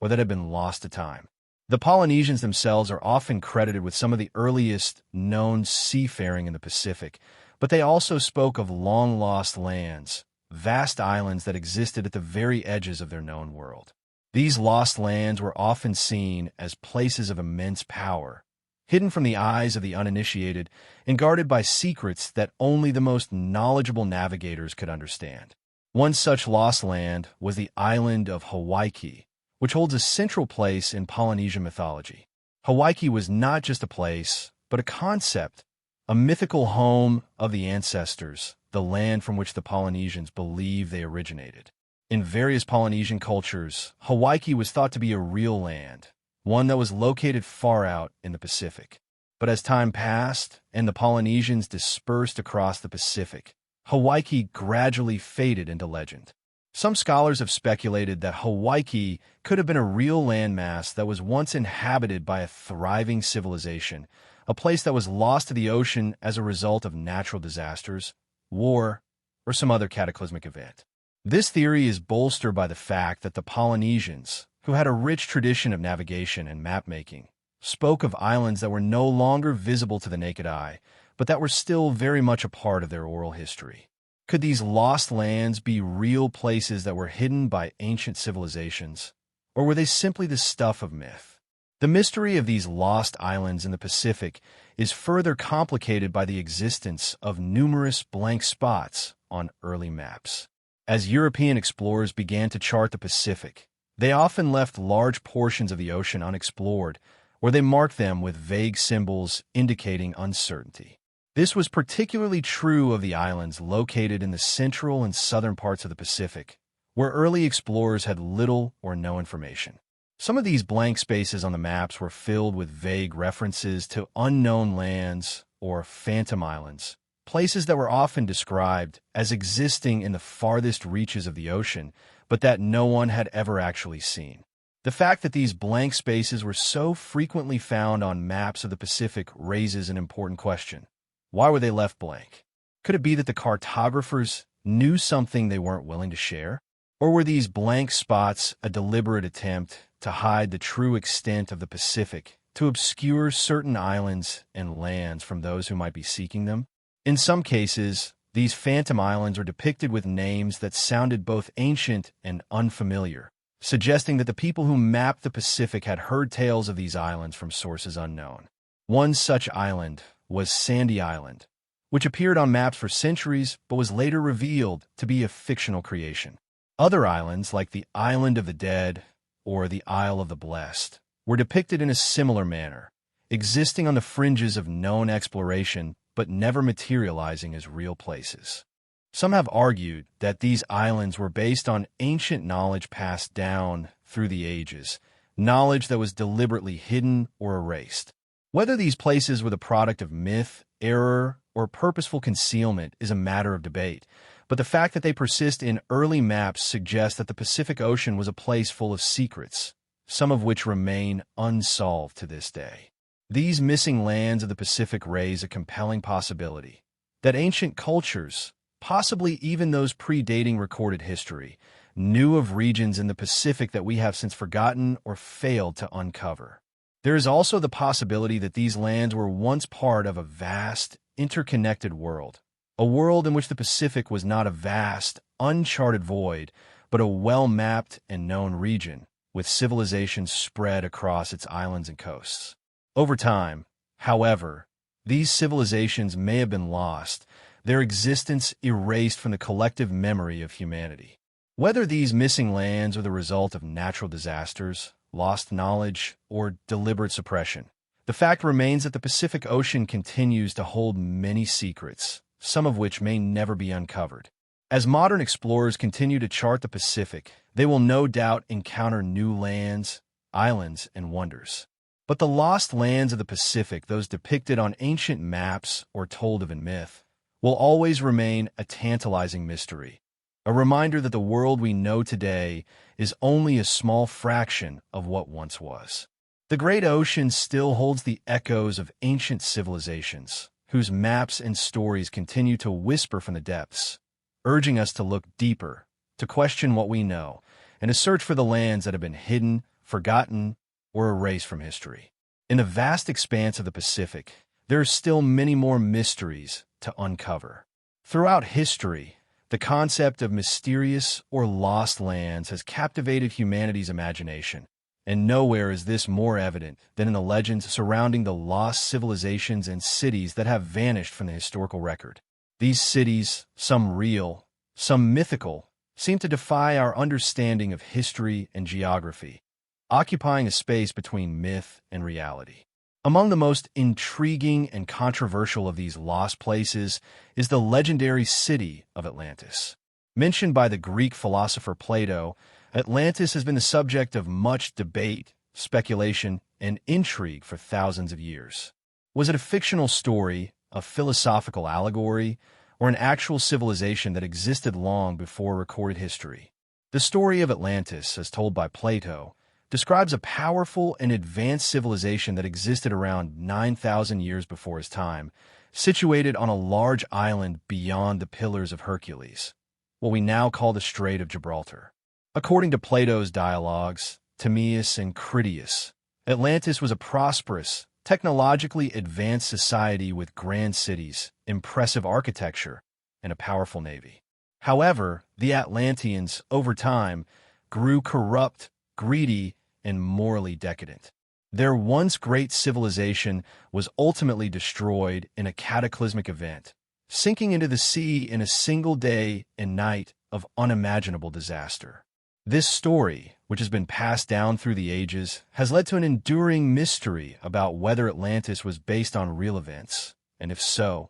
or that had been lost to time. The Polynesians themselves are often credited with some of the earliest known seafaring in the Pacific, but they also spoke of long-lost lands, vast islands that existed at the very edges of their known world. These lost lands were often seen as places of immense power, hidden from the eyes of the uninitiated and guarded by secrets that only the most knowledgeable navigators could understand. One such lost land was the island of Hawaii, which holds a central place in Polynesian mythology. Hawaii was not just a place, but a concept, a mythical home of the ancestors, the land from which the Polynesians believe they originated. In various Polynesian cultures, Hawaii was thought to be a real land, one that was located far out in the Pacific. But as time passed and the Polynesians dispersed across the Pacific, Hawaii gradually faded into legend. Some scholars have speculated that Hawaii could have been a real landmass that was once inhabited by a thriving civilization, a place that was lost to the ocean as a result of natural disasters, war, or some other cataclysmic event. This theory is bolstered by the fact that the Polynesians, who had a rich tradition of navigation and map-making, spoke of islands that were no longer visible to the naked eye, but that were still very much a part of their oral history. Could these lost lands be real places that were hidden by ancient civilizations, or were they simply the stuff of myth? The mystery of these lost islands in the Pacific is further complicated by the existence of numerous blank spots on early maps. As European explorers began to chart the Pacific, they often left large portions of the ocean unexplored, or they marked them with vague symbols indicating uncertainty. This was particularly true of the islands located in the central and southern parts of the Pacific, where early explorers had little or no information. Some of these blank spaces on the maps were filled with vague references to unknown lands or phantom islands, places that were often described as existing in the farthest reaches of the ocean, but that no one had ever actually seen. The fact that these blank spaces were so frequently found on maps of the Pacific raises an important question. Why were they left blank? Could it be that the cartographers knew something they weren't willing to share? Or were these blank spots a deliberate attempt to hide the true extent of the Pacific, to obscure certain islands and lands from those who might be seeking them? In some cases, these phantom islands are depicted with names that sounded both ancient and unfamiliar, suggesting that the people who mapped the Pacific had heard tales of these islands from sources unknown. One such island was Sandy Island, which appeared on maps for centuries but was later revealed to be a fictional creation. Other islands, like the Island of the Dead or the Isle of the Blessed, were depicted in a similar manner, existing on the fringes of known exploration but never materializing as real places. Some have argued that these islands were based on ancient knowledge passed down through the ages, knowledge that was deliberately hidden or erased. Whether these places were the product of myth, error, or purposeful concealment is a matter of debate, but the fact that they persist in early maps suggests that the Pacific Ocean was a place full of secrets, some of which remain unsolved to this day. These missing lands of the Pacific raise a compelling possibility that ancient cultures, possibly even those predating recorded history, knew of regions in the Pacific that we have since forgotten or failed to uncover. There is also the possibility that these lands were once part of a vast, interconnected world, a world in which the Pacific was not a vast, uncharted void, but a well-mapped and known region, with civilizations spread across its islands and coasts. Over time, however, these civilizations may have been lost, their existence erased from the collective memory of humanity. Whether these missing lands are the result of natural disasters, lost knowledge, or deliberate suppression, the fact remains that the Pacific Ocean continues to hold many secrets, some of which may never be uncovered. As modern explorers continue to chart the Pacific, they will no doubt encounter new lands, islands, and wonders. But the lost lands of the Pacific, those depicted on ancient maps or told of in myth, will always remain a tantalizing mystery, a reminder that the world we know today is only a small fraction of what once was. The great ocean still holds the echoes of ancient civilizations, whose maps and stories continue to whisper from the depths, urging us to look deeper, to question what we know, and to search for the lands that have been hidden, forgotten, or erased from history. In the vast expanse of the Pacific, there are still many more mysteries to uncover. Throughout history, the concept of mysterious or lost lands has captivated humanity's imagination, and nowhere is this more evident than in the legends surrounding the lost civilizations and cities that have vanished from the historical record. These cities, some real, some mythical, seem to defy our understanding of history and geography, occupying a space between myth and reality. Among the most intriguing and controversial of these lost places is the legendary city of Atlantis. Mentioned by the Greek philosopher Plato, Atlantis has been the subject of much debate, speculation, and intrigue for thousands of years. Was it a fictional story, a philosophical allegory, or an actual civilization that existed long before recorded history? The story of Atlantis, as told by Plato, describes a powerful and advanced civilization that existed around 9,000 years before his time, situated on a large island beyond the Pillars of Hercules, what we now call the Strait of Gibraltar. According to Plato's dialogues, Timaeus and Critias, Atlantis was a prosperous, technologically advanced society with grand cities, impressive architecture, and a powerful navy. However, the Atlanteans, over time, grew corrupt, greedy, and morally decadent. Their once great civilization was ultimately destroyed in a cataclysmic event, sinking into the sea in a single day and night of unimaginable disaster. This story, which has been passed down through the ages, has led to an enduring mystery about whether Atlantis was based on real events, and if so,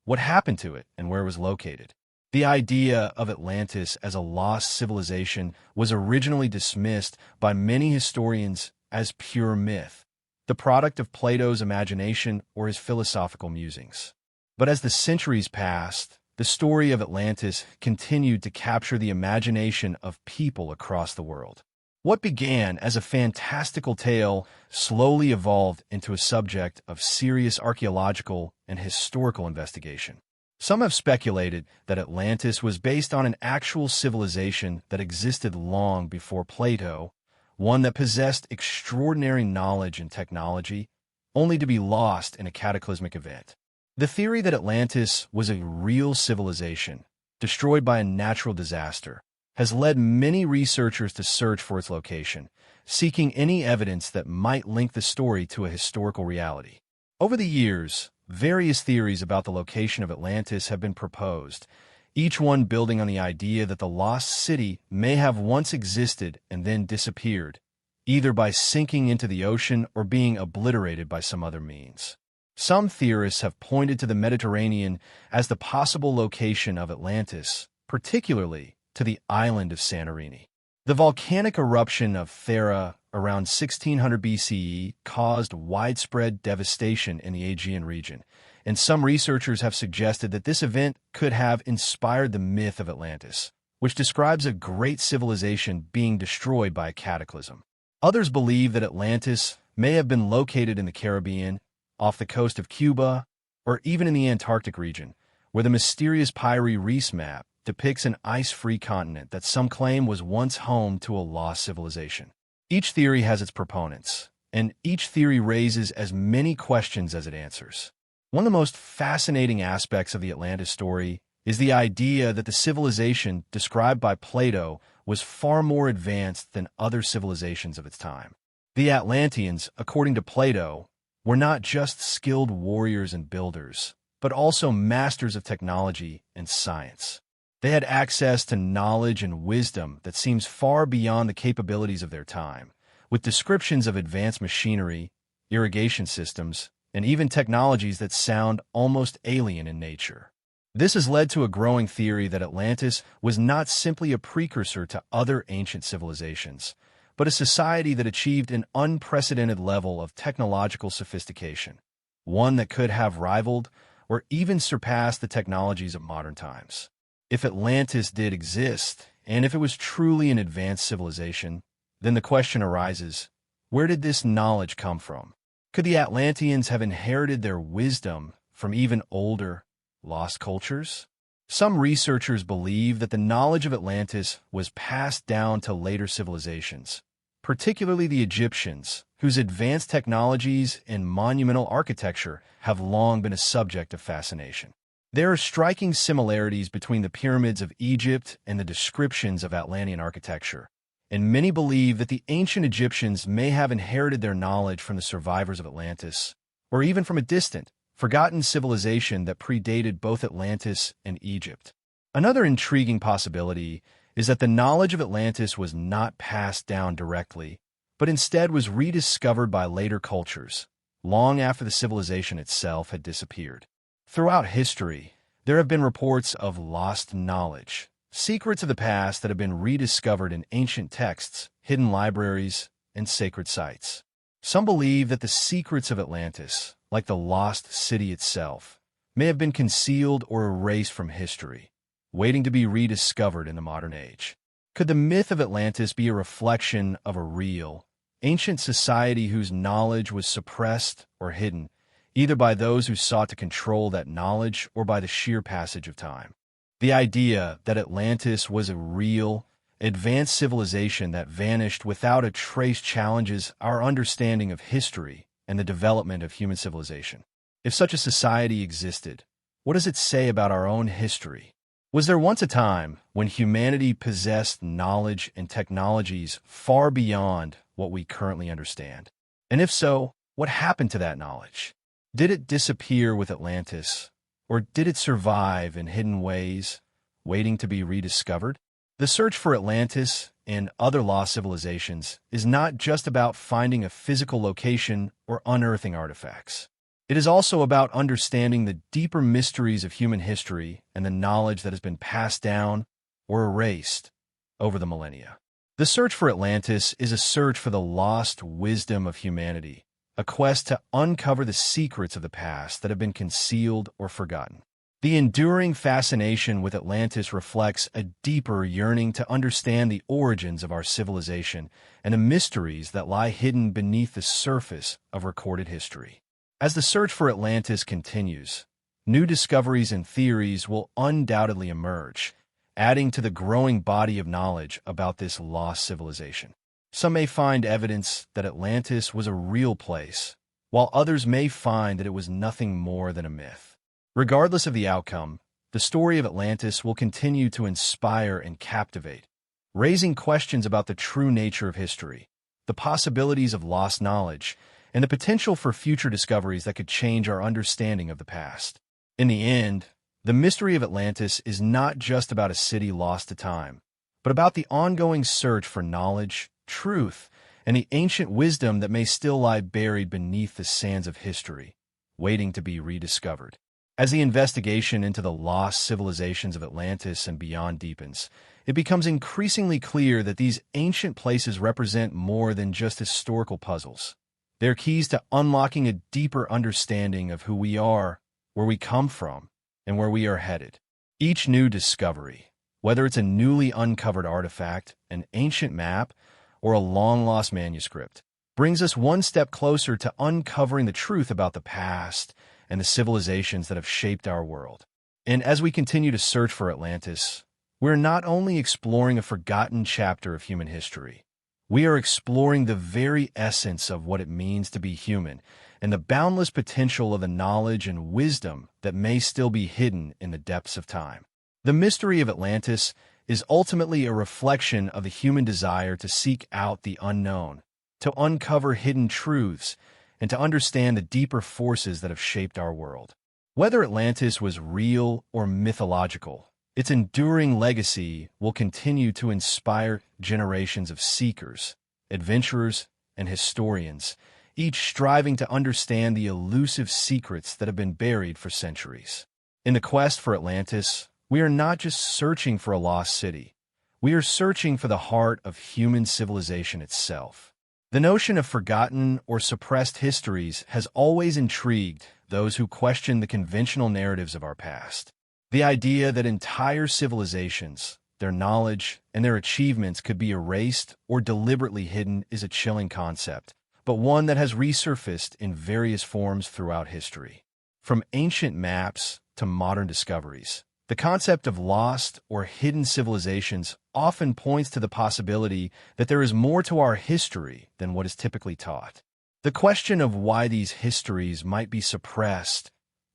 what happened to it and where it was located. The idea of Atlantis as a lost civilization was originally dismissed by many historians as pure myth, the product of Plato's imagination or his philosophical musings. But as the centuries passed, the story of Atlantis continued to capture the imagination of people across the world. What began as a fantastical tale slowly evolved into a subject of serious archaeological and historical investigation. Some have speculated that Atlantis was based on an actual civilization that existed long before Plato, one that possessed extraordinary knowledge and technology, only to be lost in a cataclysmic event. The theory that Atlantis was a real civilization, destroyed by a natural disaster, has led many researchers to search for its location, seeking any evidence that might link the story to a historical reality. Over the years, various theories about the location of Atlantis have been proposed, each one building on the idea that the lost city may have once existed and then disappeared, either by sinking into the ocean or being obliterated by some other means. Some theorists have pointed to the Mediterranean as the possible location of Atlantis, particularly to the island of Santorini. The volcanic eruption of Thera around 1600 BCE caused widespread devastation in the Aegean region, and some researchers have suggested that this event could have inspired the myth of Atlantis, which describes a great civilization being destroyed by a cataclysm. Others believe that Atlantis may have been located in the Caribbean, off the coast of Cuba, or even in the Antarctic region, where the mysterious Piri Reis map depicts an ice-free continent that some claim was once home to a lost civilization. Each theory has its proponents, and each theory raises as many questions as it answers. One of the most fascinating aspects of the Atlantis story is the idea that the civilization described by Plato was far more advanced than other civilizations of its time. The Atlanteans, according to Plato, were not just skilled warriors and builders, but also masters of technology and science. They had access to knowledge and wisdom that seems far beyond the capabilities of their time, with descriptions of advanced machinery, irrigation systems, and even technologies that sound almost alien in nature. This has led to a growing theory that Atlantis was not simply a precursor to other ancient civilizations, but a society that achieved an unprecedented level of technological sophistication, one that could have rivaled or even surpassed the technologies of modern times. If Atlantis did exist, and if it was truly an advanced civilization, then the question arises, where did this knowledge come from? Could the Atlanteans have inherited their wisdom from even older, lost cultures? Some researchers believe that the knowledge of Atlantis was passed down to later civilizations, particularly the Egyptians, whose advanced technologies and monumental architecture have long been a subject of fascination. There are striking similarities between the pyramids of Egypt and the descriptions of Atlantean architecture, and many believe that the ancient Egyptians may have inherited their knowledge from the survivors of Atlantis, or even from a distant, forgotten civilization that predated both Atlantis and Egypt. Another intriguing possibility is that the knowledge of Atlantis was not passed down directly, but instead was rediscovered by later cultures, long after the civilization itself had disappeared. Throughout history, there have been reports of lost knowledge, secrets of the past that have been rediscovered in ancient texts, hidden libraries, and sacred sites. Some believe that the secrets of Atlantis, like the lost city itself, may have been concealed or erased from history, waiting to be rediscovered in the modern age. Could the myth of Atlantis be a reflection of a real, ancient society whose knowledge was suppressed or hidden, either by those who sought to control that knowledge or by the sheer passage of time? The idea that Atlantis was a real, advanced civilization that vanished without a trace challenges our understanding of history and the development of human civilization. If such a society existed, what does it say about our own history? Was there once a time when humanity possessed knowledge and technologies far beyond what we currently understand? And if so, what happened to that knowledge? Did it disappear with Atlantis, or did it survive in hidden ways, waiting to be rediscovered? The search for Atlantis and other lost civilizations is not just about finding a physical location or unearthing artifacts. It is also about understanding the deeper mysteries of human history and the knowledge that has been passed down or erased over the millennia. The search for Atlantis is a search for the lost wisdom of humanity, a quest to uncover the secrets of the past that have been concealed or forgotten. The enduring fascination with Atlantis reflects a deeper yearning to understand the origins of our civilization and the mysteries that lie hidden beneath the surface of recorded history. As the search for Atlantis continues, new discoveries and theories will undoubtedly emerge, adding to the growing body of knowledge about this lost civilization. Some may find evidence that Atlantis was a real place, while others may find that it was nothing more than a myth. Regardless of the outcome, the story of Atlantis will continue to inspire and captivate, raising questions about the true nature of history, the possibilities of lost knowledge, and the potential for future discoveries that could change our understanding of the past. In the end, the mystery of Atlantis is not just about a city lost to time, but about the ongoing search for knowledge, truth, and the ancient wisdom that may still lie buried beneath the sands of history, waiting to be rediscovered. As the investigation into the lost civilizations of Atlantis and beyond deepens, it becomes increasingly clear that these ancient places represent more than just historical puzzles. They're keys to unlocking a deeper understanding of who we are, where we come from, and where we are headed. Each new discovery, whether it's a newly uncovered artifact, an ancient map, or a long-lost manuscript, brings us one step closer to uncovering the truth about the past and the civilizations that have shaped our world. And as we continue to search for Atlantis, we're not only exploring a forgotten chapter of human history, we are exploring the very essence of what it means to be human and the boundless potential of the knowledge and wisdom that may still be hidden in the depths of time. The mystery of Atlantis is ultimately a reflection of the human desire to seek out the unknown, to uncover hidden truths, and to understand the deeper forces that have shaped our world. Whether Atlantis was real or mythological, its enduring legacy will continue to inspire generations of seekers, adventurers, and historians, each striving to understand the elusive secrets that have been buried for centuries. In the quest for Atlantis, we are not just searching for a lost city. We are searching for the heart of human civilization itself. The notion of forgotten or suppressed histories has always intrigued those who question the conventional narratives of our past. The idea that entire civilizations, their knowledge, and their achievements could be erased or deliberately hidden is a chilling concept, but one that has resurfaced in various forms throughout history. From ancient maps to modern discoveries, the concept of lost or hidden civilizations often points to the possibility that there is more to our history than what is typically taught. The question of why these histories might be suppressed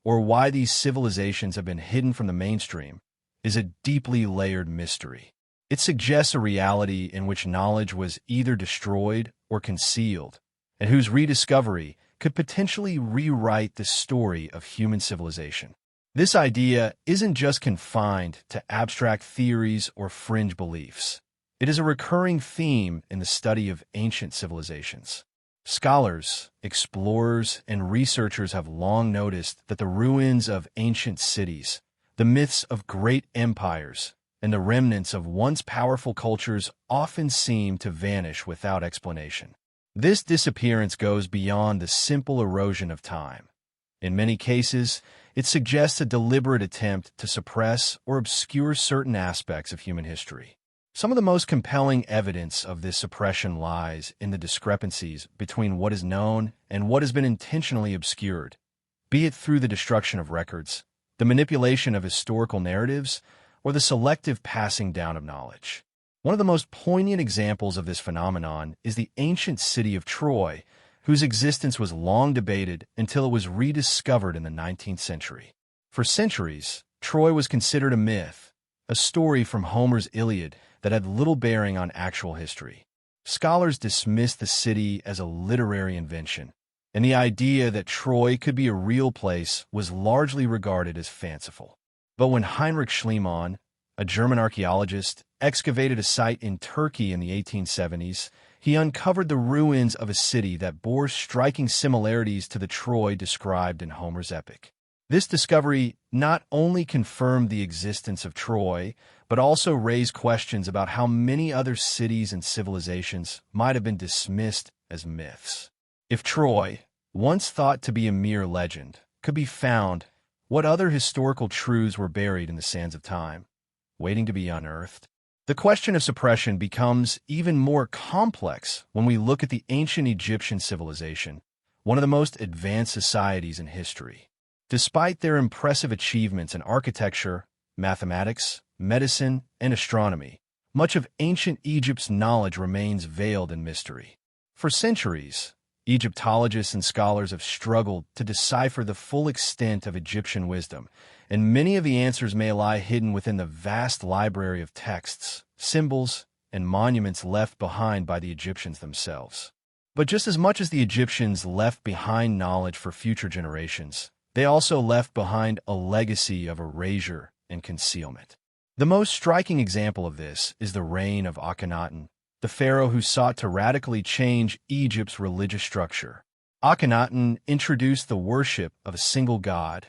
or why these civilizations have been hidden from the mainstream is a deeply layered mystery. It suggests a reality in which knowledge was either destroyed or concealed, and whose rediscovery could potentially rewrite the story of human civilization. This idea isn't just confined to abstract theories or fringe beliefs. It is a recurring theme in the study of ancient civilizations. Scholars, explorers, and researchers have long noticed that the ruins of ancient cities, the myths of great empires, and the remnants of once powerful cultures often seem to vanish without explanation. This disappearance goes beyond the simple erosion of time. In many cases, it suggests a deliberate attempt to suppress or obscure certain aspects of human history. Some of the most compelling evidence of this suppression lies in the discrepancies between what is known and what has been intentionally obscured, be it through the destruction of records, the manipulation of historical narratives, or the selective passing down of knowledge. One of the most poignant examples of this phenomenon is the ancient city of Troy, whose existence was long debated until it was rediscovered in the 19th century. For centuries, Troy was considered a myth, a story from Homer's Iliad that had little bearing on actual history. Scholars dismissed the city as a literary invention, and the idea that Troy could be a real place was largely regarded as fanciful. But when Heinrich Schliemann, a German archaeologist, excavated a site in Turkey in the 1870s, he uncovered the ruins of a city that bore striking similarities to the Troy described in Homer's epic. This discovery not only confirmed the existence of Troy, but also raised questions about how many other cities and civilizations might have been dismissed as myths. If Troy, once thought to be a mere legend, could be found, what other historical truths were buried in the sands of time, waiting to be unearthed? The question of suppression becomes even more complex when we look at the ancient Egyptian civilization, one of the most advanced societies in history. Despite their impressive achievements in architecture, mathematics, medicine, and astronomy, much of ancient Egypt's knowledge remains veiled in mystery. For centuries, Egyptologists and scholars have struggled to decipher the full extent of Egyptian wisdom, and many of the answers may lie hidden within the vast library of texts, symbols, and monuments left behind by the Egyptians themselves. But just as much as the Egyptians left behind knowledge for future generations, they also left behind a legacy of erasure and concealment. The most striking example of this is the reign of Akhenaten, the pharaoh who sought to radically change Egypt's religious structure. Akhenaten introduced the worship of a single god,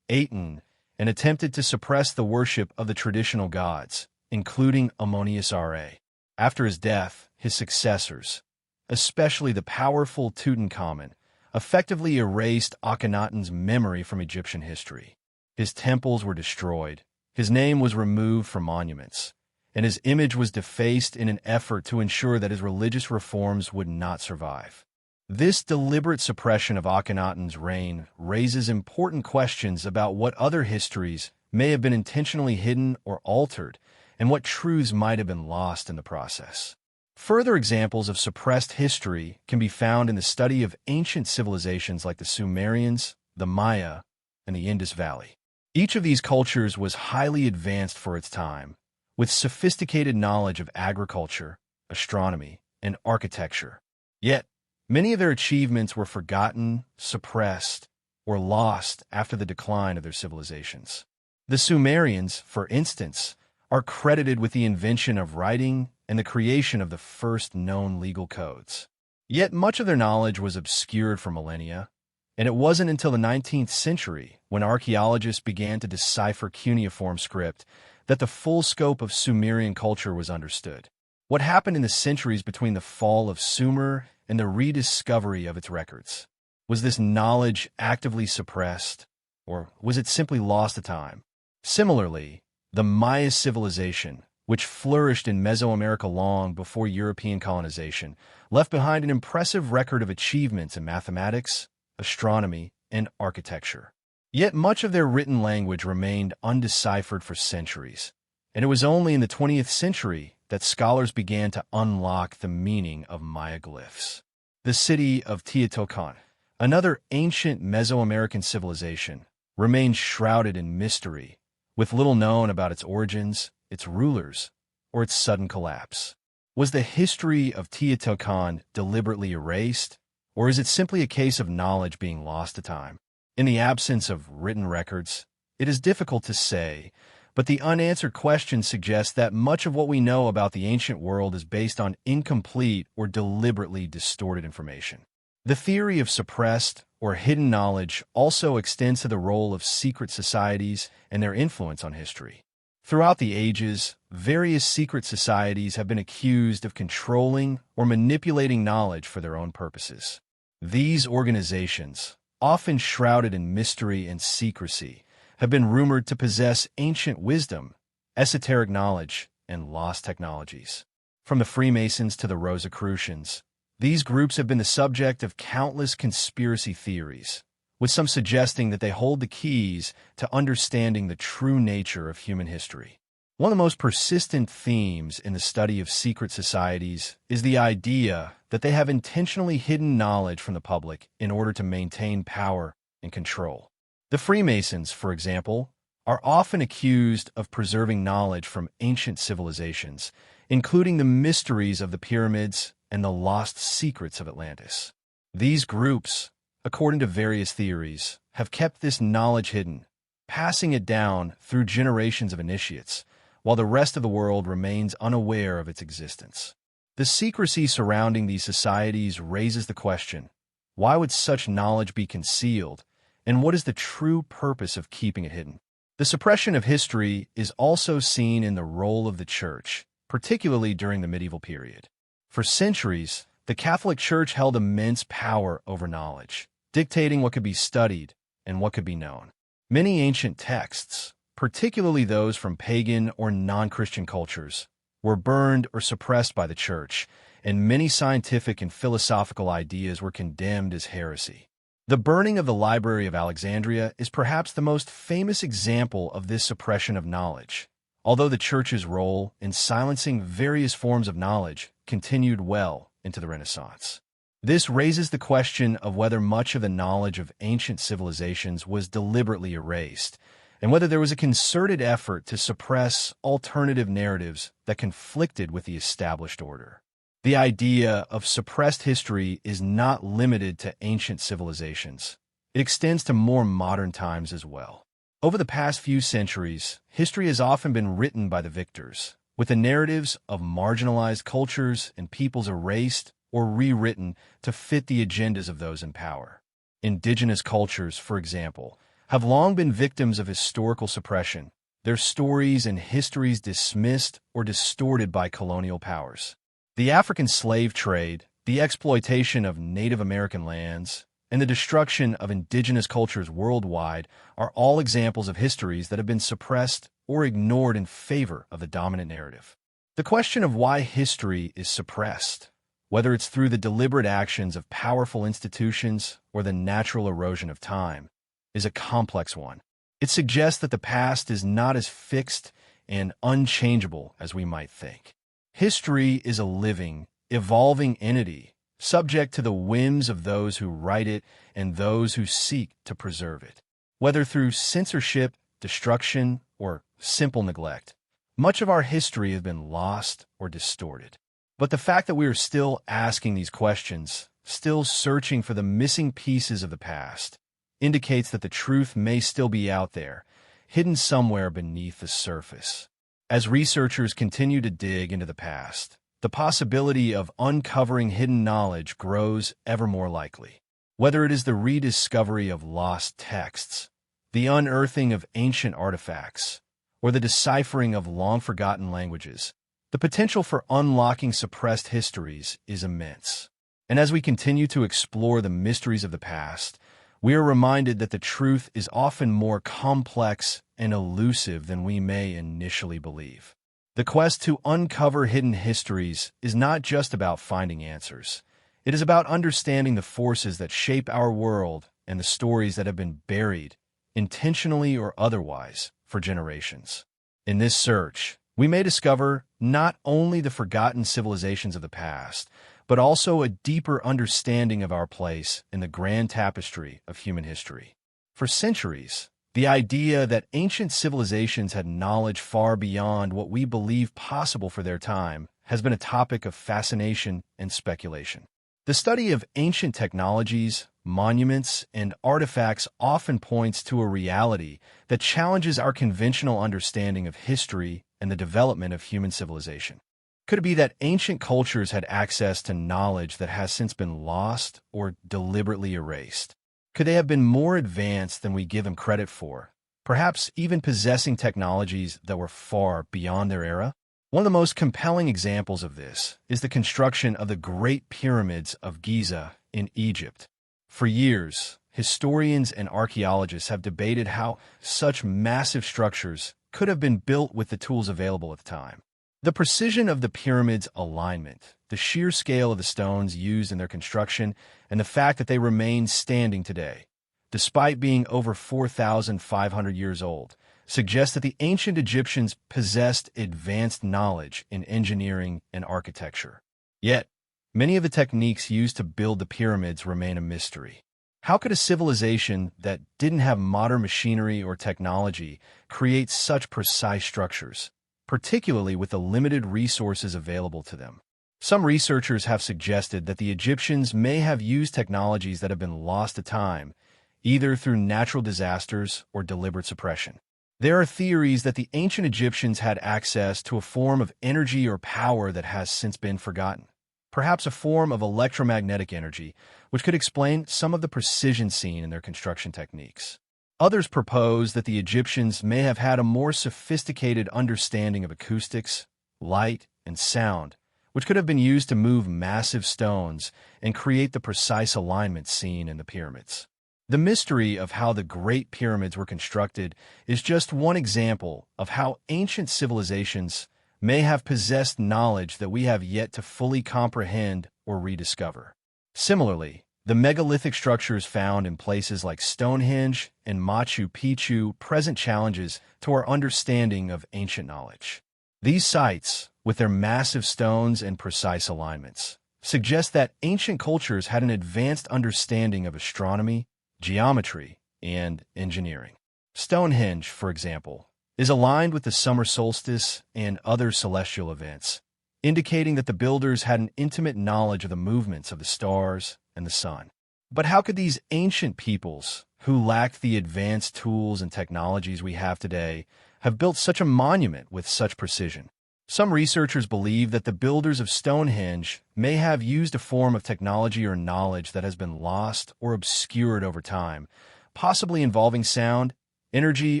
Aten, and attempted to suppress the worship of the traditional gods, including Ammonius-Ra. After his death, his successors, especially the powerful Tutankhamun, effectively erased Akhenaten's memory from Egyptian history. His temples were destroyed, his name was removed from monuments, and his image was defaced in an effort to ensure that his religious reforms would not survive. This deliberate suppression of Akhenaten's reign raises important questions about what other histories may have been intentionally hidden or altered, and what truths might have been lost in the process. Further examples of suppressed history can be found in the study of ancient civilizations like the Sumerians, the Maya, and the Indus Valley. Each of these cultures was highly advanced for its time, with sophisticated knowledge of agriculture, astronomy, and architecture. Yet, many of their achievements were forgotten, suppressed, or lost after the decline of their civilizations. The Sumerians, for instance, are credited with the invention of writing and the creation of the first known legal codes. Yet much of their knowledge was obscured for millennia, and it wasn't until the 19th century, when archaeologists began to decipher cuneiform script, that the full scope of Sumerian culture was understood. What happened in the centuries between the fall of Sumer and the rediscovery of its records? Was this knowledge actively suppressed, or was it simply lost to time? Similarly, the Maya civilization, which flourished in Mesoamerica long before European colonization, left behind an impressive record of achievements in mathematics, astronomy, and architecture. Yet much of their written language remained undeciphered for centuries, and it was only in the 20th century that scholars began to unlock the meaning of Maya glyphs. The city of Teotihuacan, another ancient Mesoamerican civilization, remains shrouded in mystery, with little known about its origins, its rulers, or its sudden collapse. Was the history of Teotihuacan deliberately erased, or is it simply a case of knowledge being lost to time? In the absence of written records, it is difficult to say, but the unanswered question suggests that much of what we know about the ancient world is based on incomplete or deliberately distorted information. The theory of suppressed or hidden knowledge also extends to the role of secret societies and their influence on history. Throughout the ages, various secret societies have been accused of controlling or manipulating knowledge for their own purposes. These organizations, often shrouded in mystery and secrecy, have been rumored to possess ancient wisdom, esoteric knowledge, and lost technologies. From the Freemasons to the Rosicrucians, these groups have been the subject of countless conspiracy theories, with some suggesting that they hold the keys to understanding the true nature of human history. One of the most persistent themes in the study of secret societies is the idea that they have intentionally hidden knowledge from the public in order to maintain power and control. The Freemasons, for example, are often accused of preserving knowledge from ancient civilizations, including the mysteries of the pyramids and the lost secrets of Atlantis. These groups, according to various theories, have kept this knowledge hidden, passing it down through generations of initiates, while the rest of the world remains unaware of its existence. The secrecy surrounding these societies raises the question, why would such knowledge be concealed, and what is the true purpose of keeping it hidden? The suppression of history is also seen in the role of the Church, particularly during the medieval period. For centuries, the Catholic Church held immense power over knowledge, dictating what could be studied and what could be known. Many ancient texts, particularly those from pagan or non-Christian cultures, were burned or suppressed by the Church, and many scientific and philosophical ideas were condemned as heresy. The burning of the Library of Alexandria is perhaps the most famous example of this suppression of knowledge, although the Church's role in silencing various forms of knowledge continued well into the Renaissance. This raises the question of whether much of the knowledge of ancient civilizations was deliberately erased, and whether there was a concerted effort to suppress alternative narratives that conflicted with the established order. The idea of suppressed history is not limited to ancient civilizations. It extends to more modern times as well. Over the past few centuries, history has often been written by the victors, with the narratives of marginalized cultures and peoples erased or rewritten to fit the agendas of those in power. Indigenous cultures, for example, have long been victims of historical suppression, their stories and histories dismissed or distorted by colonial powers. The African slave trade, the exploitation of Native American lands, and the destruction of indigenous cultures worldwide are all examples of histories that have been suppressed or ignored in favor of the dominant narrative. The question of why history is suppressed, whether it's through the deliberate actions of powerful institutions or the natural erosion of time, is a complex one. It suggests that the past is not as fixed and unchangeable as we might think. History is a living, evolving entity, subject to the whims of those who write it and those who seek to preserve it. Whether through censorship, destruction, or simple neglect, much of our history has been lost or distorted. But the fact that we are still asking these questions, still searching for the missing pieces of the past, indicates that the truth may still be out there, hidden somewhere beneath the surface. As researchers continue to dig into the past, the possibility of uncovering hidden knowledge grows ever more likely. Whether it is the rediscovery of lost texts, the unearthing of ancient artifacts, or the deciphering of long-forgotten languages, the potential for unlocking suppressed histories is immense. And as we continue to explore the mysteries of the past, we are reminded that the truth is often more complex and elusive than we may initially believe. The quest to uncover hidden histories is not just about finding answers. It is about understanding the forces that shape our world and the stories that have been buried, intentionally or otherwise, for generations. In this search, we may discover not only the forgotten civilizations of the past, but also a deeper understanding of our place in the grand tapestry of human history. For centuries, the idea that ancient civilizations had knowledge far beyond what we believe possible for their time has been a topic of fascination and speculation. The study of ancient technologies, monuments, and artifacts often points to a reality that challenges our conventional understanding of history and the development of human civilization. Could it be that ancient cultures had access to knowledge that has since been lost or deliberately erased? Could they have been more advanced than we give them credit for, perhaps even possessing technologies that were far beyond their era? One of the most compelling examples of this is the construction of the Great Pyramids of Giza in Egypt. For years, historians and archaeologists have debated how such massive structures could have been built with the tools available at the time. The precision of the pyramid's alignment, the sheer scale of the stones used in their construction, and the fact that they remain standing today, despite being over 4,500 years old, suggests that the ancient Egyptians possessed advanced knowledge in engineering and architecture. Yet, many of the techniques used to build the pyramids remain a mystery. How could a civilization that didn't have modern machinery or technology create such precise structures, particularly with the limited resources available to them? Some researchers have suggested that the Egyptians may have used technologies that have been lost to time, either through natural disasters or deliberate suppression. There are theories that the ancient Egyptians had access to a form of energy or power that has since been forgotten, perhaps a form of electromagnetic energy, which could explain some of the precision seen in their construction techniques. Others propose that the Egyptians may have had a more sophisticated understanding of acoustics, light, and sound, which could have been used to move massive stones and create the precise alignment seen in the pyramids. The mystery of how the Great Pyramids were constructed is just one example of how ancient civilizations may have possessed knowledge that we have yet to fully comprehend or rediscover. Similarly, the megalithic structures found in places like Stonehenge and Machu Picchu present challenges to our understanding of ancient knowledge. These sites, with their massive stones and precise alignments, suggest that ancient cultures had an advanced understanding of astronomy, geometry, and engineering. Stonehenge, for example, is aligned with the summer solstice and other celestial events, indicating that the builders had an intimate knowledge of the movements of the stars and the sun. But how could these ancient peoples, who lacked the advanced tools and technologies we have today, have built such a monument with such precision? Some researchers believe that the builders of Stonehenge may have used a form of technology or knowledge that has been lost or obscured over time, possibly involving sound, energy,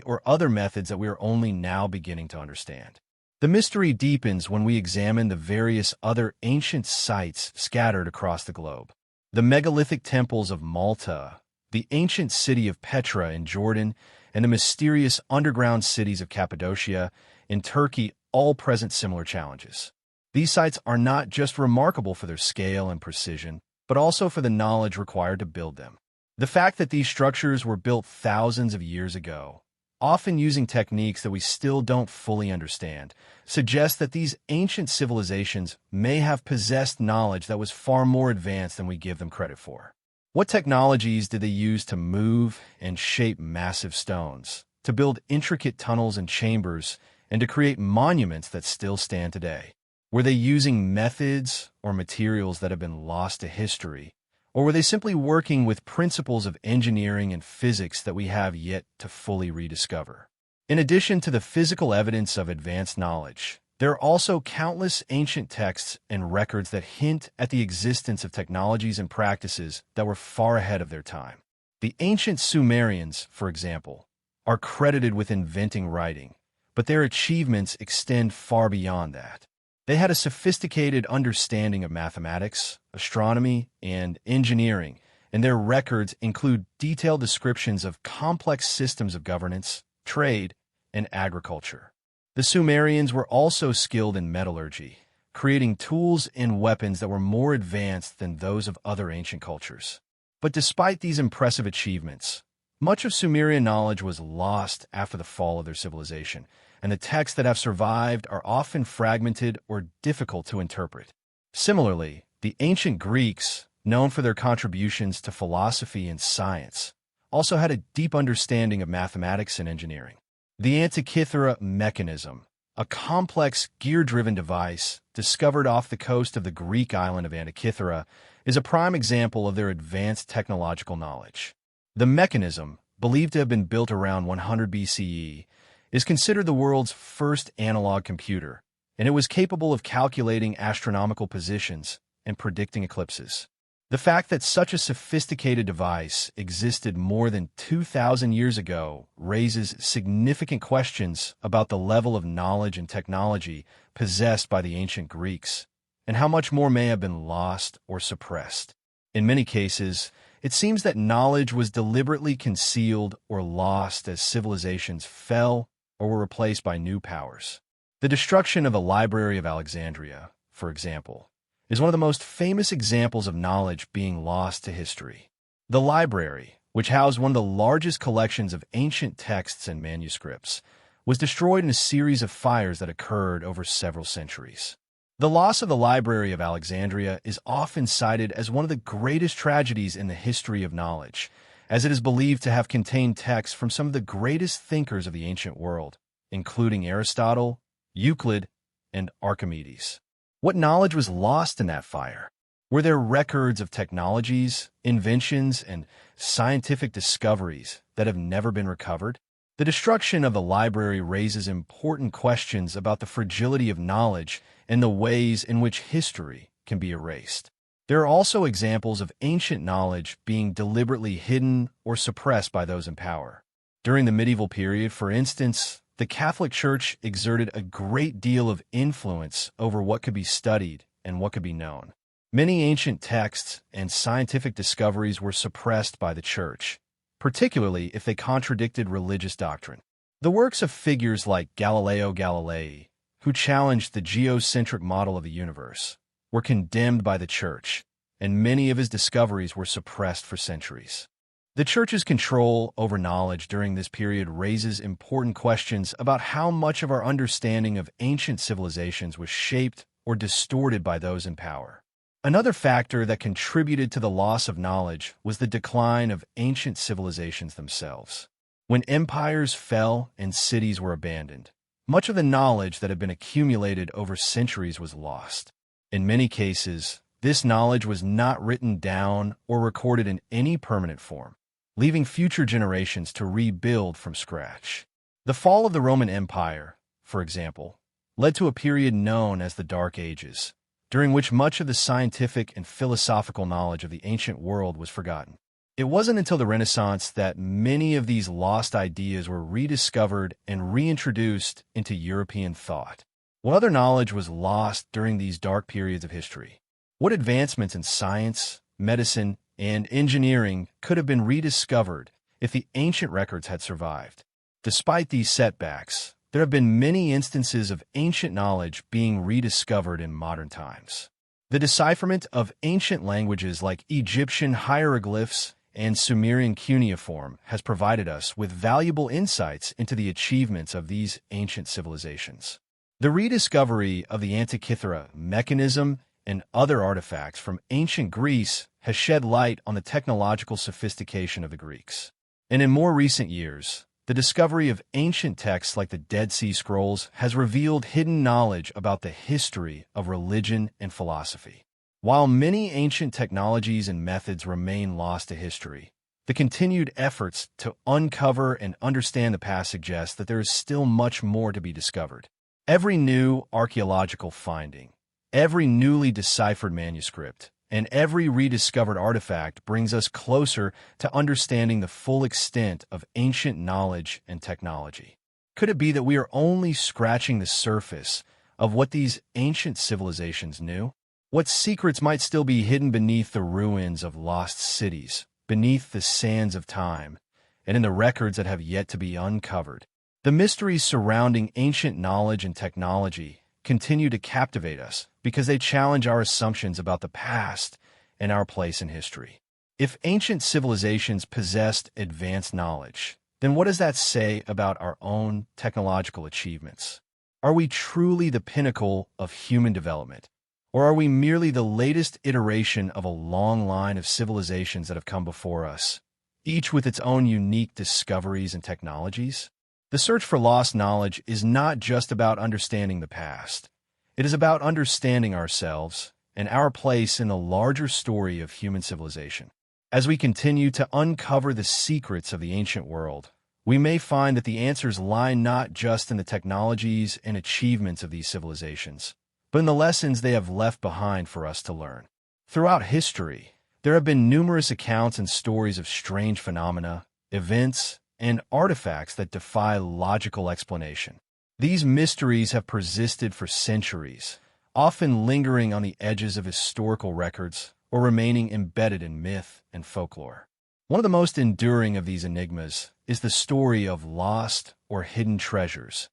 or other methods that we are only now beginning to understand. The mystery deepens when we examine the various other ancient sites scattered across the globe. The megalithic temples of Malta, the ancient city of Petra in Jordan, and the mysterious underground cities of Cappadocia in Turkey all present similar challenges. These sites are not just remarkable for their scale and precision, but also for the knowledge required to build them. The fact that these structures were built thousands of years ago, often using techniques that we still don't fully understand, suggests that these ancient civilizations may have possessed knowledge that was far more advanced than we give them credit for. What technologies did they use to move and shape massive stones, to build intricate tunnels and chambers, and to create monuments that still stand today? Were they using methods or materials that have been lost to history, or were they simply working with principles of engineering and physics that we have yet to fully rediscover? In addition to the physical evidence of advanced knowledge, there are also countless ancient texts and records that hint at the existence of technologies and practices that were far ahead of their time. The ancient Sumerians, for example, are credited with inventing writing, but their achievements extend far beyond that. They had a sophisticated understanding of mathematics, astronomy, and engineering, and their records include detailed descriptions of complex systems of governance, trade, and agriculture. The Sumerians were also skilled in metallurgy, creating tools and weapons that were more advanced than those of other ancient cultures. But despite these impressive achievements, much of Sumerian knowledge was lost after the fall of their civilization, and the texts that have survived are often fragmented or difficult to interpret. Similarly, the ancient Greeks, known for their contributions to philosophy and science, also had a deep understanding of mathematics and engineering. The Antikythera mechanism, a complex gear-driven device discovered off the coast of the Greek island of Antikythera, is a prime example of their advanced technological knowledge. The mechanism, believed to have been built around 100 BCE, is considered the world's first analog computer, and it was capable of calculating astronomical positions and predicting eclipses. The fact that such a sophisticated device existed more than 2,000 years ago raises significant questions about the level of knowledge and technology possessed by the ancient Greeks, and how much more may have been lost or suppressed. In many cases, it seems that knowledge was deliberately concealed or lost as civilizations fell or were replaced by new powers. The destruction of the Library of Alexandria, for example, is one of the most famous examples of knowledge being lost to history. The library, which housed one of the largest collections of ancient texts and manuscripts, was destroyed in a series of fires that occurred over several centuries. The loss of the Library of Alexandria is often cited as one of the greatest tragedies in the history of knowledge, as it is believed to have contained texts from some of the greatest thinkers of the ancient world, including Aristotle, Euclid, and Archimedes. What knowledge was lost in that fire? Were there records of technologies, inventions, and scientific discoveries that have never been recovered? The destruction of the library raises important questions about the fragility of knowledge and the ways in which history can be erased. There are also examples of ancient knowledge being deliberately hidden or suppressed by those in power. During the medieval period, for instance, the Catholic Church exerted a great deal of influence over what could be studied and what could be known. Many ancient texts and scientific discoveries were suppressed by the Church, particularly if they contradicted religious doctrine. The works of figures like Galileo Galilei, who challenged the geocentric model of the universe, were condemned by the Church, and many of his discoveries were suppressed for centuries. The Church's control over knowledge during this period raises important questions about how much of our understanding of ancient civilizations was shaped or distorted by those in power. Another factor that contributed to the loss of knowledge was the decline of ancient civilizations themselves. When empires fell and cities were abandoned, much of the knowledge that had been accumulated over centuries was lost. In many cases, this knowledge was not written down or recorded in any permanent form, leaving future generations to rebuild from scratch. The fall of the Roman Empire, for example, led to a period known as the Dark Ages, during which much of the scientific and philosophical knowledge of the ancient world was forgotten. It wasn't until the Renaissance that many of these lost ideas were rediscovered and reintroduced into European thought. What other knowledge was lost during these dark periods of history? What advancements in science, medicine, and engineering could have been rediscovered if the ancient records had survived? Despite these setbacks, there have been many instances of ancient knowledge being rediscovered in modern times. The decipherment of ancient languages like Egyptian hieroglyphs and Sumerian cuneiform has provided us with valuable insights into the achievements of these ancient civilizations. The rediscovery of the Antikythera mechanism and other artifacts from ancient Greece has shed light on the technological sophistication of the Greeks. And in more recent years, the discovery of ancient texts like the Dead Sea Scrolls has revealed hidden knowledge about the history of religion and philosophy. While many ancient technologies and methods remain lost to history, the continued efforts to uncover and understand the past suggest that there is still much more to be discovered. Every new archaeological finding, every newly deciphered manuscript, and every rediscovered artifact brings us closer to understanding the full extent of ancient knowledge and technology. Could it be that we are only scratching the surface of what these ancient civilizations knew? What secrets might still be hidden beneath the ruins of lost cities, beneath the sands of time, and in the records that have yet to be uncovered? The mysteries surrounding ancient knowledge and technology continue to captivate us because they challenge our assumptions about the past and our place in history. If ancient civilizations possessed advanced knowledge, then what does that say about our own technological achievements? Are we truly the pinnacle of human development, or are we merely the latest iteration of a long line of civilizations that have come before us, each with its own unique discoveries and technologies? The search for lost knowledge is not just about understanding the past. It is about understanding ourselves and our place in the larger story of human civilization. As we continue to uncover the secrets of the ancient world, we may find that the answers lie not just in the technologies and achievements of these civilizations, but in the lessons they have left behind for us to learn. Throughout history, there have been numerous accounts and stories of strange phenomena, events, and artifacts that defy logical explanation. These mysteries have persisted for centuries, often lingering on the edges of historical records or remaining embedded in myth and folklore. One of the most enduring of these enigmas is the story of lost or hidden treasures,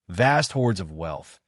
vast hoards of wealth,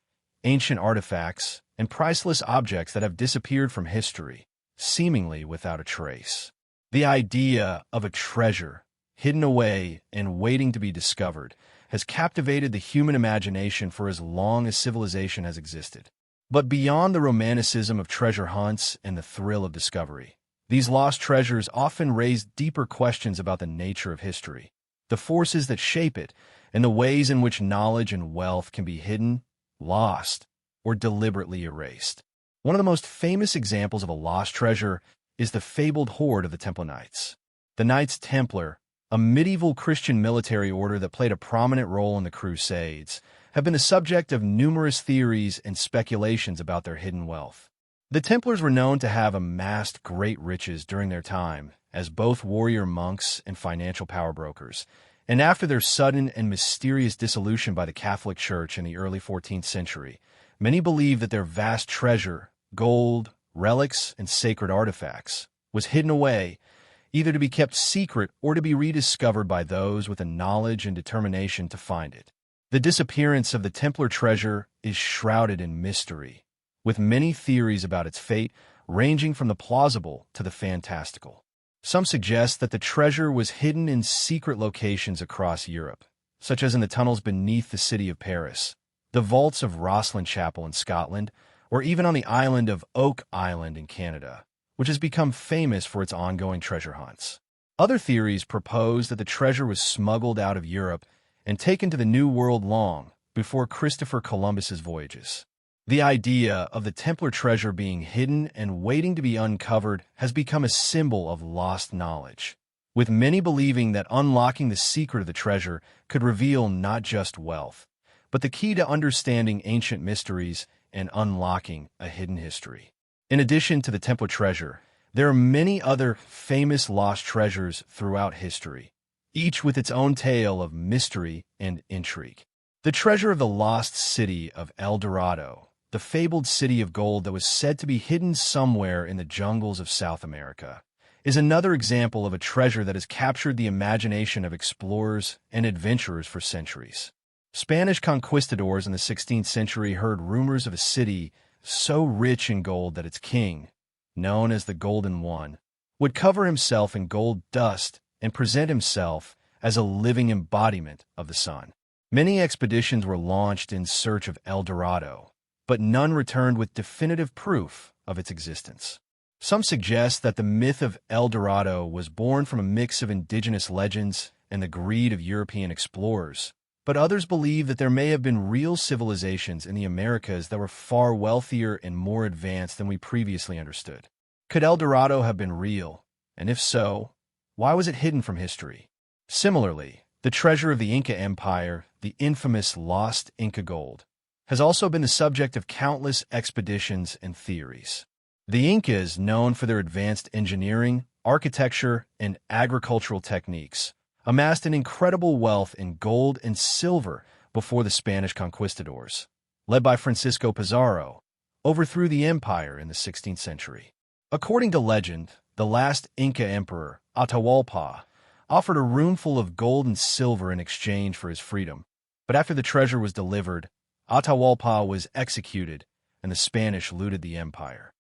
ancient artifacts, and priceless objects that have disappeared from history, seemingly without a trace. The idea of a treasure hidden away and waiting to be discovered has captivated the human imagination for as long as civilization has existed. But beyond the romanticism of treasure hunts and the thrill of discovery, these lost treasures often raise deeper questions about the nature of history, the forces that shape it, and the ways in which knowledge and wealth can be hidden, lost, or deliberately erased. One of the most famous examples of a lost treasure is the fabled hoard of the Temple Knights. The Knights Templar a medieval Christian military order that played a prominent role in the Crusades, have been the subject of numerous theories and speculations about their hidden wealth. The Templars were known to have amassed great riches during their time as both warrior monks and financial power brokers, and after their sudden and mysterious dissolution by the Catholic Church in the early 14th century, many believe that their vast treasure, gold, relics, and sacred artifacts, was hidden away, either to be kept secret or to be rediscovered by those with the knowledge and determination to find it. The disappearance of the Templar treasure is shrouded in mystery, with many theories about its fate ranging from the plausible to the fantastical. Some suggest that the treasure was hidden in secret locations across Europe, such as in the tunnels beneath the city of Paris, the vaults of Rosslyn Chapel in Scotland, or even on the island of Oak Island in Canada, which has become famous for its ongoing treasure hunts. Other theories propose that the treasure was smuggled out of Europe and taken to the New World long before Christopher Columbus's voyages. The idea of the Templar treasure being hidden and waiting to be uncovered has become a symbol of lost knowledge, with many believing that unlocking the secret of the treasure could reveal not just wealth, but the key to understanding ancient mysteries and unlocking a hidden history. In addition to the Templar treasure, there are many other famous lost treasures throughout history, each with its own tale of mystery and intrigue. The treasure of the lost city of El Dorado, the fabled city of gold that was said to be hidden somewhere in the jungles of South America, is another example of a treasure that has captured the imagination of explorers and adventurers for centuries. Spanish conquistadors in the 16th century heard rumors of a city so rich in gold that its king, known as the Golden One, would cover himself in gold dust and present himself as a living embodiment of the sun. Many expeditions were launched in search of El Dorado, but none returned with definitive proof of its existence. Some suggest that the myth of El Dorado was born from a mix of indigenous legends and the greed of European explorers, but others believe that there may have been real civilizations in the Americas that were far wealthier and more advanced than we previously understood. Could El Dorado have been real? And if so, why was it hidden from history? Similarly, the treasure of the Inca Empire, the infamous lost Inca gold, has also been the subject of countless expeditions and theories. The Incas, known for their advanced engineering, architecture, and agricultural techniques, amassed an incredible wealth in gold and silver before the Spanish conquistadors, led by Francisco Pizarro, overthrew the empire in the 16th century. According to legend, the last Inca emperor, Atahualpa, offered a roomful of gold and silver in exchange for his freedom, but after the treasure was delivered, Atahualpa was executed and the Spanish looted the empire.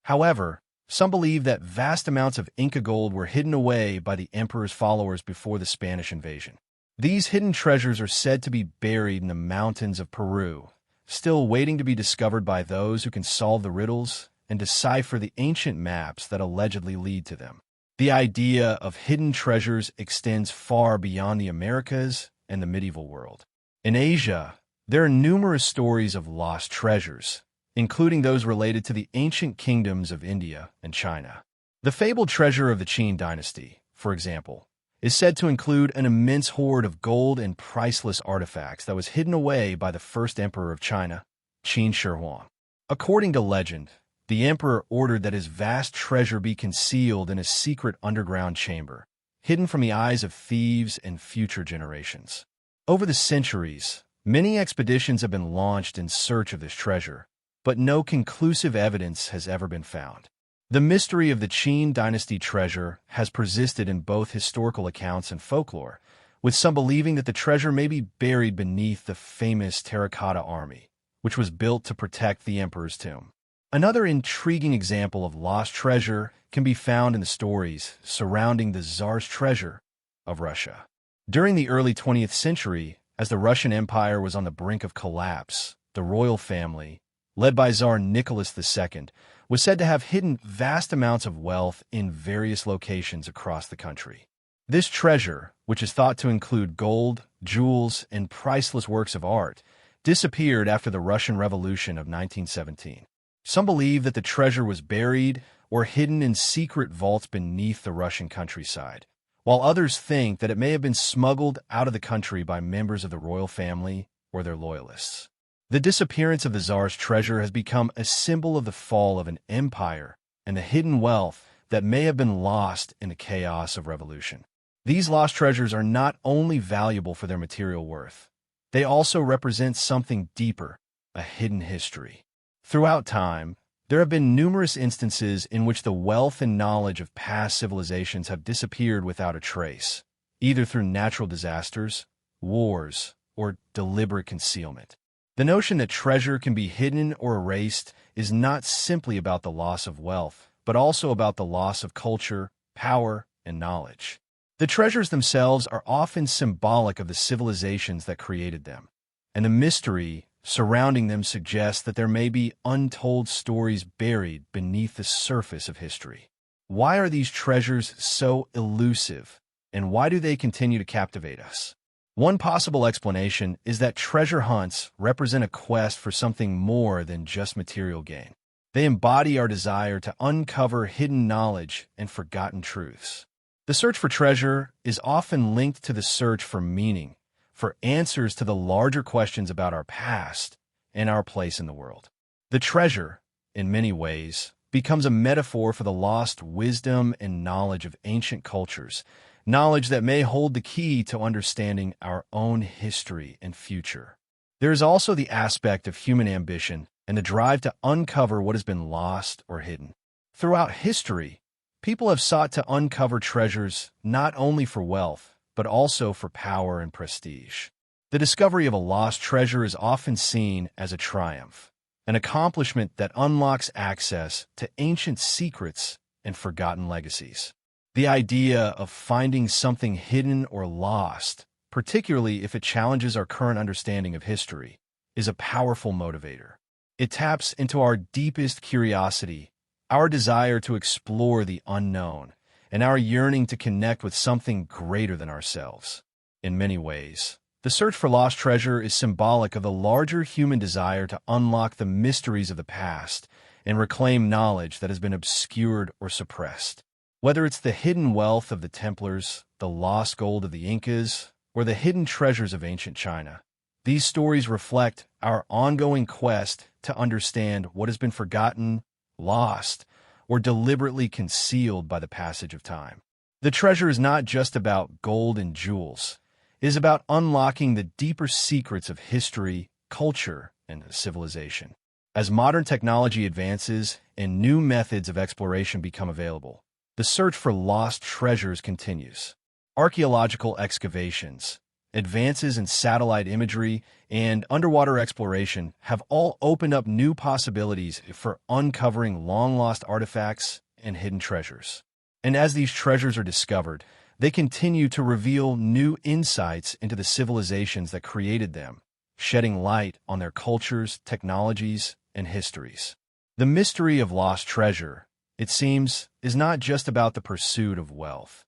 However, some believe that vast amounts of Inca gold were hidden away by the emperor's followers before the Spanish invasion. These hidden treasures are said to be buried in the mountains of Peru, still waiting to be discovered by those who can solve the riddles and decipher the ancient maps that allegedly lead to them. The idea of hidden treasures extends far beyond the Americas and the medieval world. In Asia, there are numerous stories of lost treasures, including those related to the ancient kingdoms of India and China. The fabled treasure of the Qin dynasty, for example, is said to include an immense hoard of gold and priceless artifacts that was hidden away by the first emperor of China, Qin Shi Huang. According to legend, the emperor ordered that his vast treasure be concealed in a secret underground chamber, hidden from the eyes of thieves and future generations. Over the centuries, many expeditions have been launched in search of this treasure, but no conclusive evidence has ever been found. The mystery of the Qin dynasty treasure has persisted in both historical accounts and folklore, with some believing that the treasure may be buried beneath the famous terracotta army, which was built to protect the emperor's tomb. Another intriguing example of lost treasure can be found in the stories surrounding the Tsar's treasure of Russia. During the early 20th century, as the Russian Empire was on the brink of collapse, the royal family, led by Tsar Nicholas II, was said to have hidden vast amounts of wealth in various locations across the country. This treasure, which is thought to include gold, jewels, and priceless works of art, disappeared after the Russian Revolution of 1917. Some believe that the treasure was buried or hidden in secret vaults beneath the Russian countryside, while others think that it may have been smuggled out of the country by members of the royal family or their loyalists. The disappearance of the Tsar's treasure has become a symbol of the fall of an empire and the hidden wealth that may have been lost in the chaos of revolution. These lost treasures are not only valuable for their material worth, they also represent something deeper, a hidden history. Throughout time, there have been numerous instances in which the wealth and knowledge of past civilizations have disappeared without a trace, either through natural disasters, wars, or deliberate concealment. The notion that treasure can be hidden or erased is not simply about the loss of wealth, but also about the loss of culture, power, and knowledge. The treasures themselves are often symbolic of the civilizations that created them, and the mystery surrounding them suggests that there may be untold stories buried beneath the surface of history. Why are these treasures so elusive, and why do they continue to captivate us? One possible explanation is that treasure hunts represent a quest for something more than just material gain. They embody our desire to uncover hidden knowledge and forgotten truths. The search for treasure is often linked to the search for meaning, for answers to the larger questions about our past and our place in the world. The treasure, in many ways, becomes a metaphor for the lost wisdom and knowledge of ancient cultures, knowledge that may hold the key to understanding our own history and future. There is also the aspect of human ambition and the drive to uncover what has been lost or hidden. Throughout history, people have sought to uncover treasures not only for wealth, but also for power and prestige. The discovery of a lost treasure is often seen as a triumph, an accomplishment that unlocks access to ancient secrets and forgotten legacies. The idea of finding something hidden or lost, particularly if it challenges our current understanding of history, is a powerful motivator. It taps into our deepest curiosity, our desire to explore the unknown, and our yearning to connect with something greater than ourselves. In many ways, the search for lost treasure is symbolic of the larger human desire to unlock the mysteries of the past and reclaim knowledge that has been obscured or suppressed. Whether it's the hidden wealth of the Templars, the lost gold of the Incas, or the hidden treasures of ancient China, these stories reflect our ongoing quest to understand what has been forgotten, lost, or deliberately concealed by the passage of time. The treasure is not just about gold and jewels. It is about unlocking the deeper secrets of history, culture, and civilization. As modern technology advances and new methods of exploration become available, the search for lost treasures continues. Archaeological excavations, advances in satellite imagery, and underwater exploration have all opened up new possibilities for uncovering long-lost artifacts and hidden treasures. And as these treasures are discovered, they continue to reveal new insights into the civilizations that created them, shedding light on their cultures, technologies, and histories. The mystery of lost treasure, it seems, is not just about the pursuit of wealth.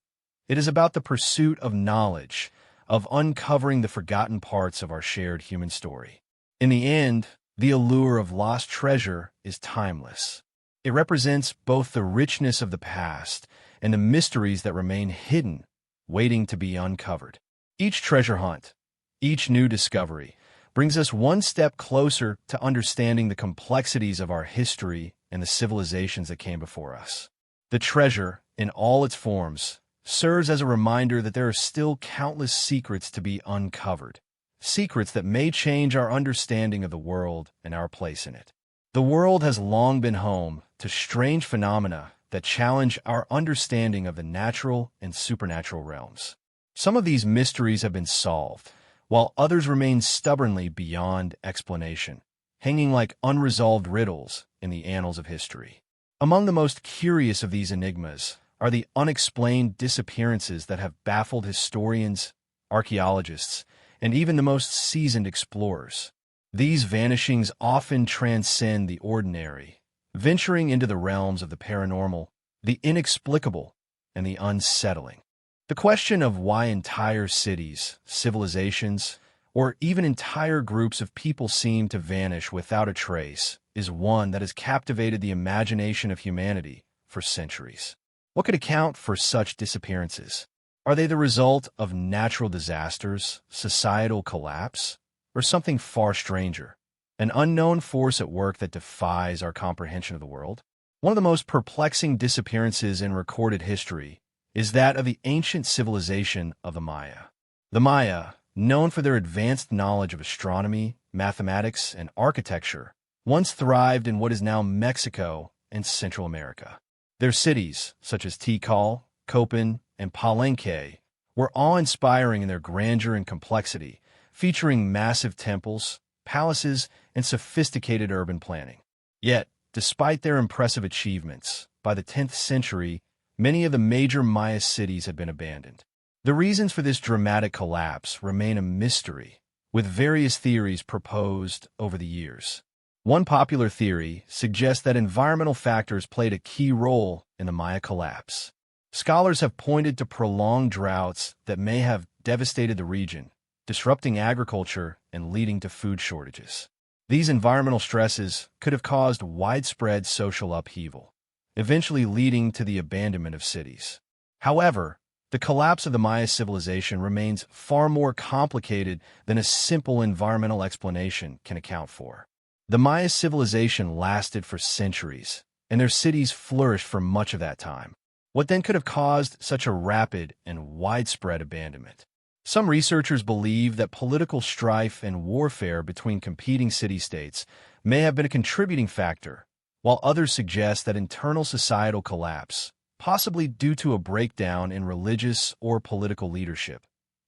It is about the pursuit of knowledge, of uncovering the forgotten parts of our shared human story. In the end, the allure of lost treasure is timeless. It represents both the richness of the past and the mysteries that remain hidden, waiting to be uncovered. Each treasure hunt, each new discovery, brings us one step closer to understanding the complexities of our history and the civilizations that came before us. The treasure, in all its forms, serves as a reminder that there are still countless secrets to be uncovered, secrets that may change our understanding of the world and our place in it. The world has long been home to strange phenomena that challenge our understanding of the natural and supernatural realms. Some of these mysteries have been solved, while others remain stubbornly beyond explanation, hanging like unresolved riddles in the annals of history. Among the most curious of these enigmas are the unexplained disappearances that have baffled historians, archaeologists, and even the most seasoned explorers. These vanishings often transcend the ordinary, venturing into the realms of the paranormal, the inexplicable, and the unsettling. The question of why entire cities, civilizations, or even entire groups of people seem to vanish without a trace is one that has captivated the imagination of humanity for centuries. What could account for such disappearances? Are they the result of natural disasters, societal collapse, or something far stranger? An unknown force at work that defies our comprehension of the world? One of the most perplexing disappearances in recorded history is that of the ancient civilization of the Maya. The Maya, known for their advanced knowledge of astronomy, mathematics, and architecture, once thrived in what is now Mexico and Central America. Their cities, such as Tikal, Copan, and Palenque, were awe-inspiring in their grandeur and complexity, featuring massive temples, palaces, and sophisticated urban planning. Yet, despite their impressive achievements, by the 10th century, many of the major Maya cities had been abandoned. The reasons for this dramatic collapse remain a mystery, with various theories proposed over the years. One popular theory suggests that environmental factors played a key role in the Maya collapse. Scholars have pointed to prolonged droughts that may have devastated the region, disrupting agriculture and leading to food shortages. These environmental stresses could have caused widespread social upheaval, eventually leading to the abandonment of cities. However, the collapse of the Maya civilization remains far more complicated than a simple environmental explanation can account for. The Maya civilization lasted for centuries, and their cities flourished for much of that time. What then could have caused such a rapid and widespread abandonment? Some researchers believe that political strife and warfare between competing city-states may have been a contributing factor, while others suggest that internal societal collapse, possibly due to a breakdown in religious or political leadership,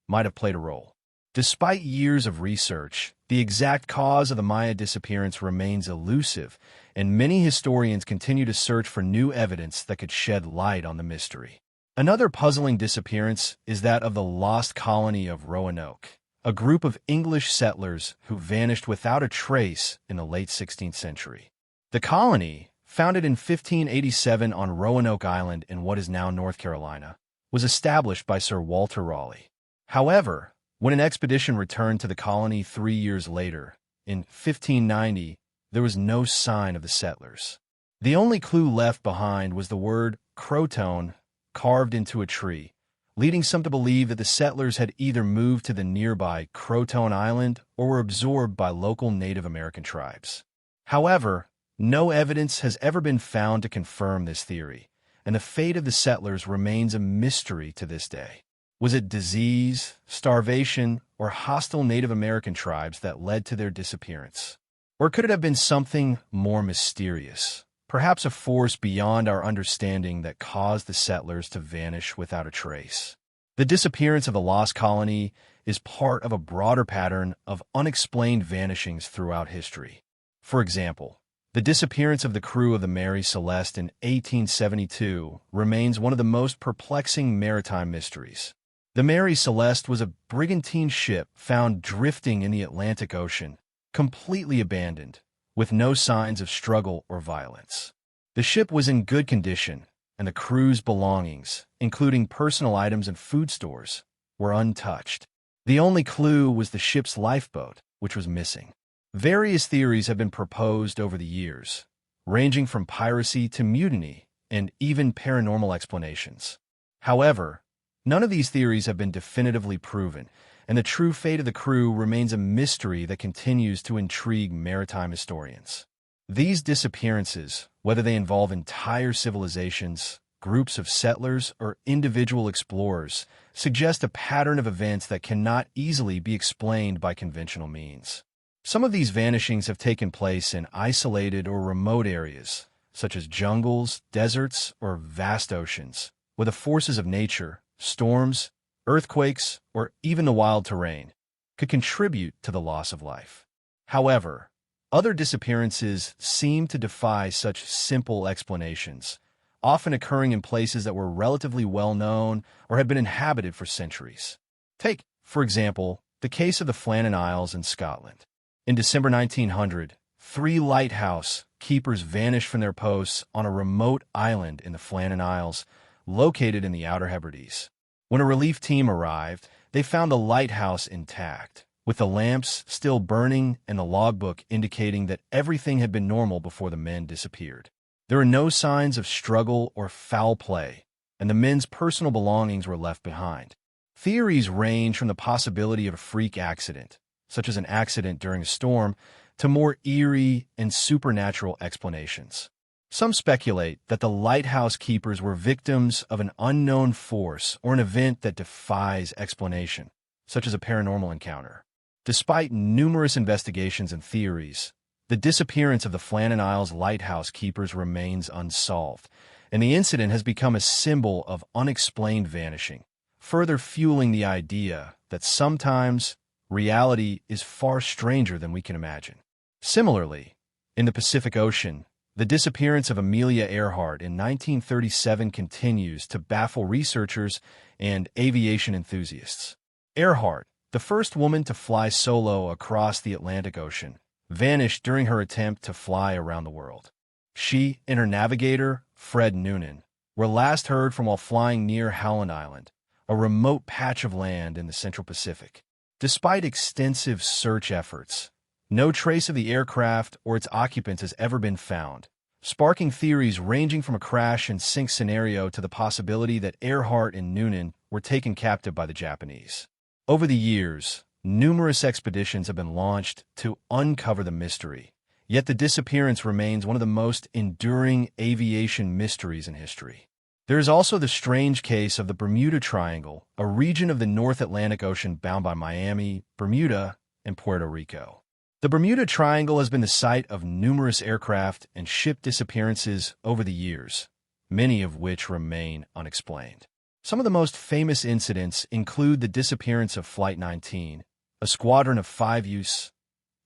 might have played a role. Despite years of research, the exact cause of the Maya disappearance remains elusive, and many historians continue to search for new evidence that could shed light on the mystery. Another puzzling disappearance is that of the lost colony of Roanoke, a group of English settlers who vanished without a trace in the late 16th century. The colony, founded in 1587 on Roanoke Island in what is now North Carolina, was established by Sir Walter Raleigh. However, when an expedition returned to the colony 3 years later, in 1590, there was no sign of the settlers. The only clue left behind was the word Croton carved into a tree, leading some to believe that the settlers had either moved to the nearby Croton Island or were absorbed by local Native American tribes. However, no evidence has ever been found to confirm this theory, and the fate of the settlers remains a mystery to this day. Was it disease, starvation, or hostile Native American tribes that led to their disappearance? Or could it have been something more mysterious, perhaps a force beyond our understanding that caused the settlers to vanish without a trace? The disappearance of the lost colony is part of a broader pattern of unexplained vanishings throughout history. For example, the disappearance of the crew of the Mary Celeste in 1872 remains one of the most perplexing maritime mysteries. The Mary Celeste was a brigantine ship found drifting in the Atlantic Ocean, completely abandoned, with no signs of struggle or violence. The ship was in good condition, and the crew's belongings, including personal items and food stores, were untouched. The only clue was the ship's lifeboat, which was missing. Various theories have been proposed over the years, ranging from piracy to mutiny and even paranormal explanations. However, none of these theories have been definitively proven, and the true fate of the crew remains a mystery that continues to intrigue maritime historians. These disappearances, whether they involve entire civilizations, groups of settlers, or individual explorers, suggest a pattern of events that cannot easily be explained by conventional means. Some of these vanishings have taken place in isolated or remote areas, such as jungles, deserts, or vast oceans, where the forces of nature, storms, earthquakes, or even the wild terrain, could contribute to the loss of life. However, other disappearances seem to defy such simple explanations, often occurring in places that were relatively well known or had been inhabited for centuries. Take, for example, the case of the Flannan Isles in Scotland. In December 1900, 3 lighthouse keepers vanished from their posts on a remote island in the Flannan Isles, located in the Outer Hebrides. When a relief team arrived, they found the lighthouse intact, with the lamps still burning and the logbook indicating that everything had been normal before the men disappeared. There were no signs of struggle or foul play, and the men's personal belongings were left behind. Theories range from the possibility of a freak accident, such as an accident during a storm, to more eerie and supernatural explanations. Some speculate that the lighthouse keepers were victims of an unknown force or an event that defies explanation, such as a paranormal encounter. Despite numerous investigations and theories, the disappearance of the Flannan Isles lighthouse keepers remains unsolved, and the incident has become a symbol of unexplained vanishing, further fueling the idea that sometimes reality is far stranger than we can imagine. Similarly, in the Pacific Ocean, the disappearance of Amelia Earhart in 1937 continues to baffle researchers and aviation enthusiasts. Earhart, the first woman to fly solo across the Atlantic Ocean, vanished during her attempt to fly around the world. She and her navigator, Fred Noonan, were last heard from while flying near Howland Island, a remote patch of land in the Central Pacific. Despite extensive search efforts, no trace of the aircraft or its occupants has ever been found, sparking theories ranging from a crash and sink scenario to the possibility that Earhart and Noonan were taken captive by the Japanese. Over the years, numerous expeditions have been launched to uncover the mystery, yet the disappearance remains one of the most enduring aviation mysteries in history. There is also the strange case of the Bermuda Triangle, a region of the North Atlantic Ocean bound by Miami, Bermuda, and Puerto Rico. The Bermuda Triangle has been the site of numerous aircraft and ship disappearances over the years, many of which remain unexplained. Some of the most famous incidents include the disappearance of Flight 19, a squadron of 5 U.S.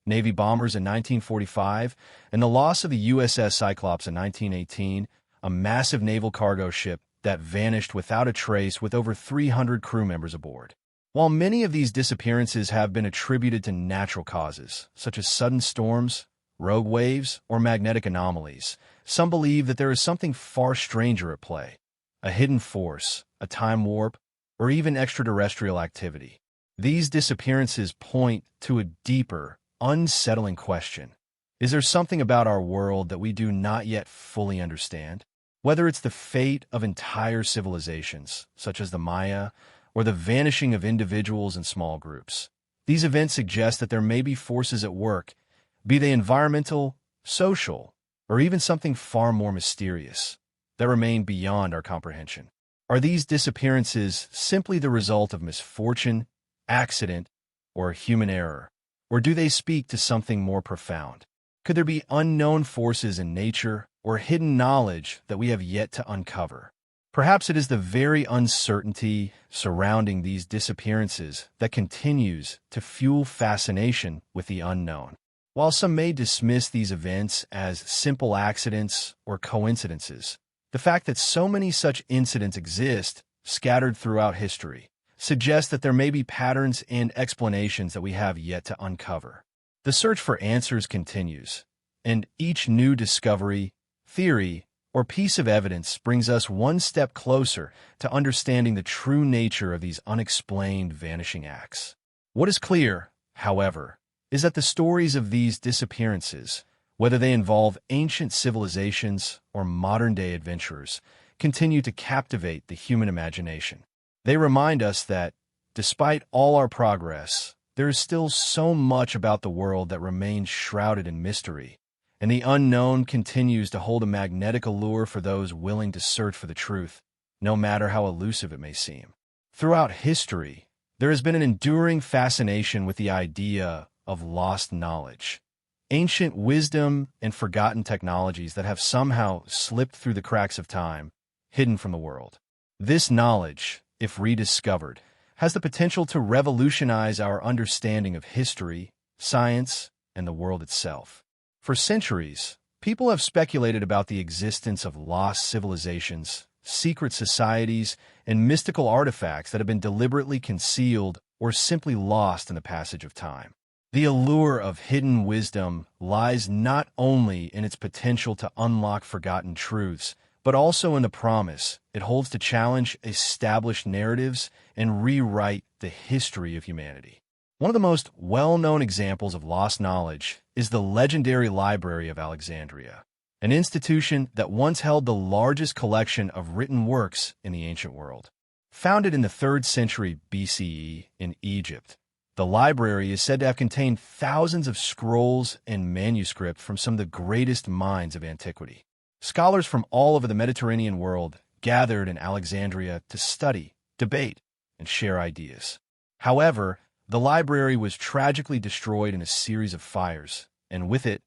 Navy bombers in 1945, and the loss of the USS Cyclops in 1918, a massive naval cargo ship that vanished without a trace with over 300 crew members aboard. While many of these disappearances have been attributed to natural causes, such as sudden storms, rogue waves, or magnetic anomalies, some believe that there is something far stranger at play, a hidden force, a time warp, or even extraterrestrial activity. These disappearances point to a deeper, unsettling question. Is there something about our world that we do not yet fully understand? Whether it's the fate of entire civilizations, such as the Maya, or the vanishing of individuals and small groups, these events suggest that there may be forces at work, be they environmental, social, or even something far more mysterious, that remain beyond our comprehension. Are these disappearances simply the result of misfortune, accident, or human error? Or do they speak to something more profound? Could there be unknown forces in nature or hidden knowledge that we have yet to uncover? Perhaps it is the very uncertainty surrounding these disappearances that continues to fuel fascination with the unknown. While some may dismiss these events as simple accidents or coincidences, the fact that so many such incidents exist, scattered throughout history, suggests that there may be patterns and explanations that we have yet to uncover. The search for answers continues, and each new discovery, theory, or piece of evidence brings us one step closer to understanding the true nature of these unexplained vanishing acts. What is clear, however, is that the stories of these disappearances, whether they involve ancient civilizations or modern-day adventurers, continue to captivate the human imagination. They remind us that, despite all our progress, there is still so much about the world that remains shrouded in mystery, and the unknown continues to hold a magnetic allure for those willing to search for the truth, no matter how elusive it may seem. Throughout history, there has been an enduring fascination with the idea of lost knowledge, ancient wisdom and forgotten technologies that have somehow slipped through the cracks of time, hidden from the world. This knowledge, if rediscovered, has the potential to revolutionize our understanding of history, science, and the world itself. For centuries, people have speculated about the existence of lost civilizations, secret societies, and mystical artifacts that have been deliberately concealed or simply lost in the passage of time. The allure of hidden wisdom lies not only in its potential to unlock forgotten truths, but also in the promise it holds to challenge established narratives and rewrite the history of humanity. One of the most well-known examples of lost knowledge is the legendary Library of Alexandria. an institution that once held the largest collection of written works in the ancient world. Founded in the 3rd century BCE in Egypt, the library is said to have contained thousands of scrolls and manuscripts from some of the greatest minds of antiquity. Scholars from all over the Mediterranean world gathered in Alexandria to study, debate, and share ideas. However, the library was tragically destroyed in a series of fires, and with it,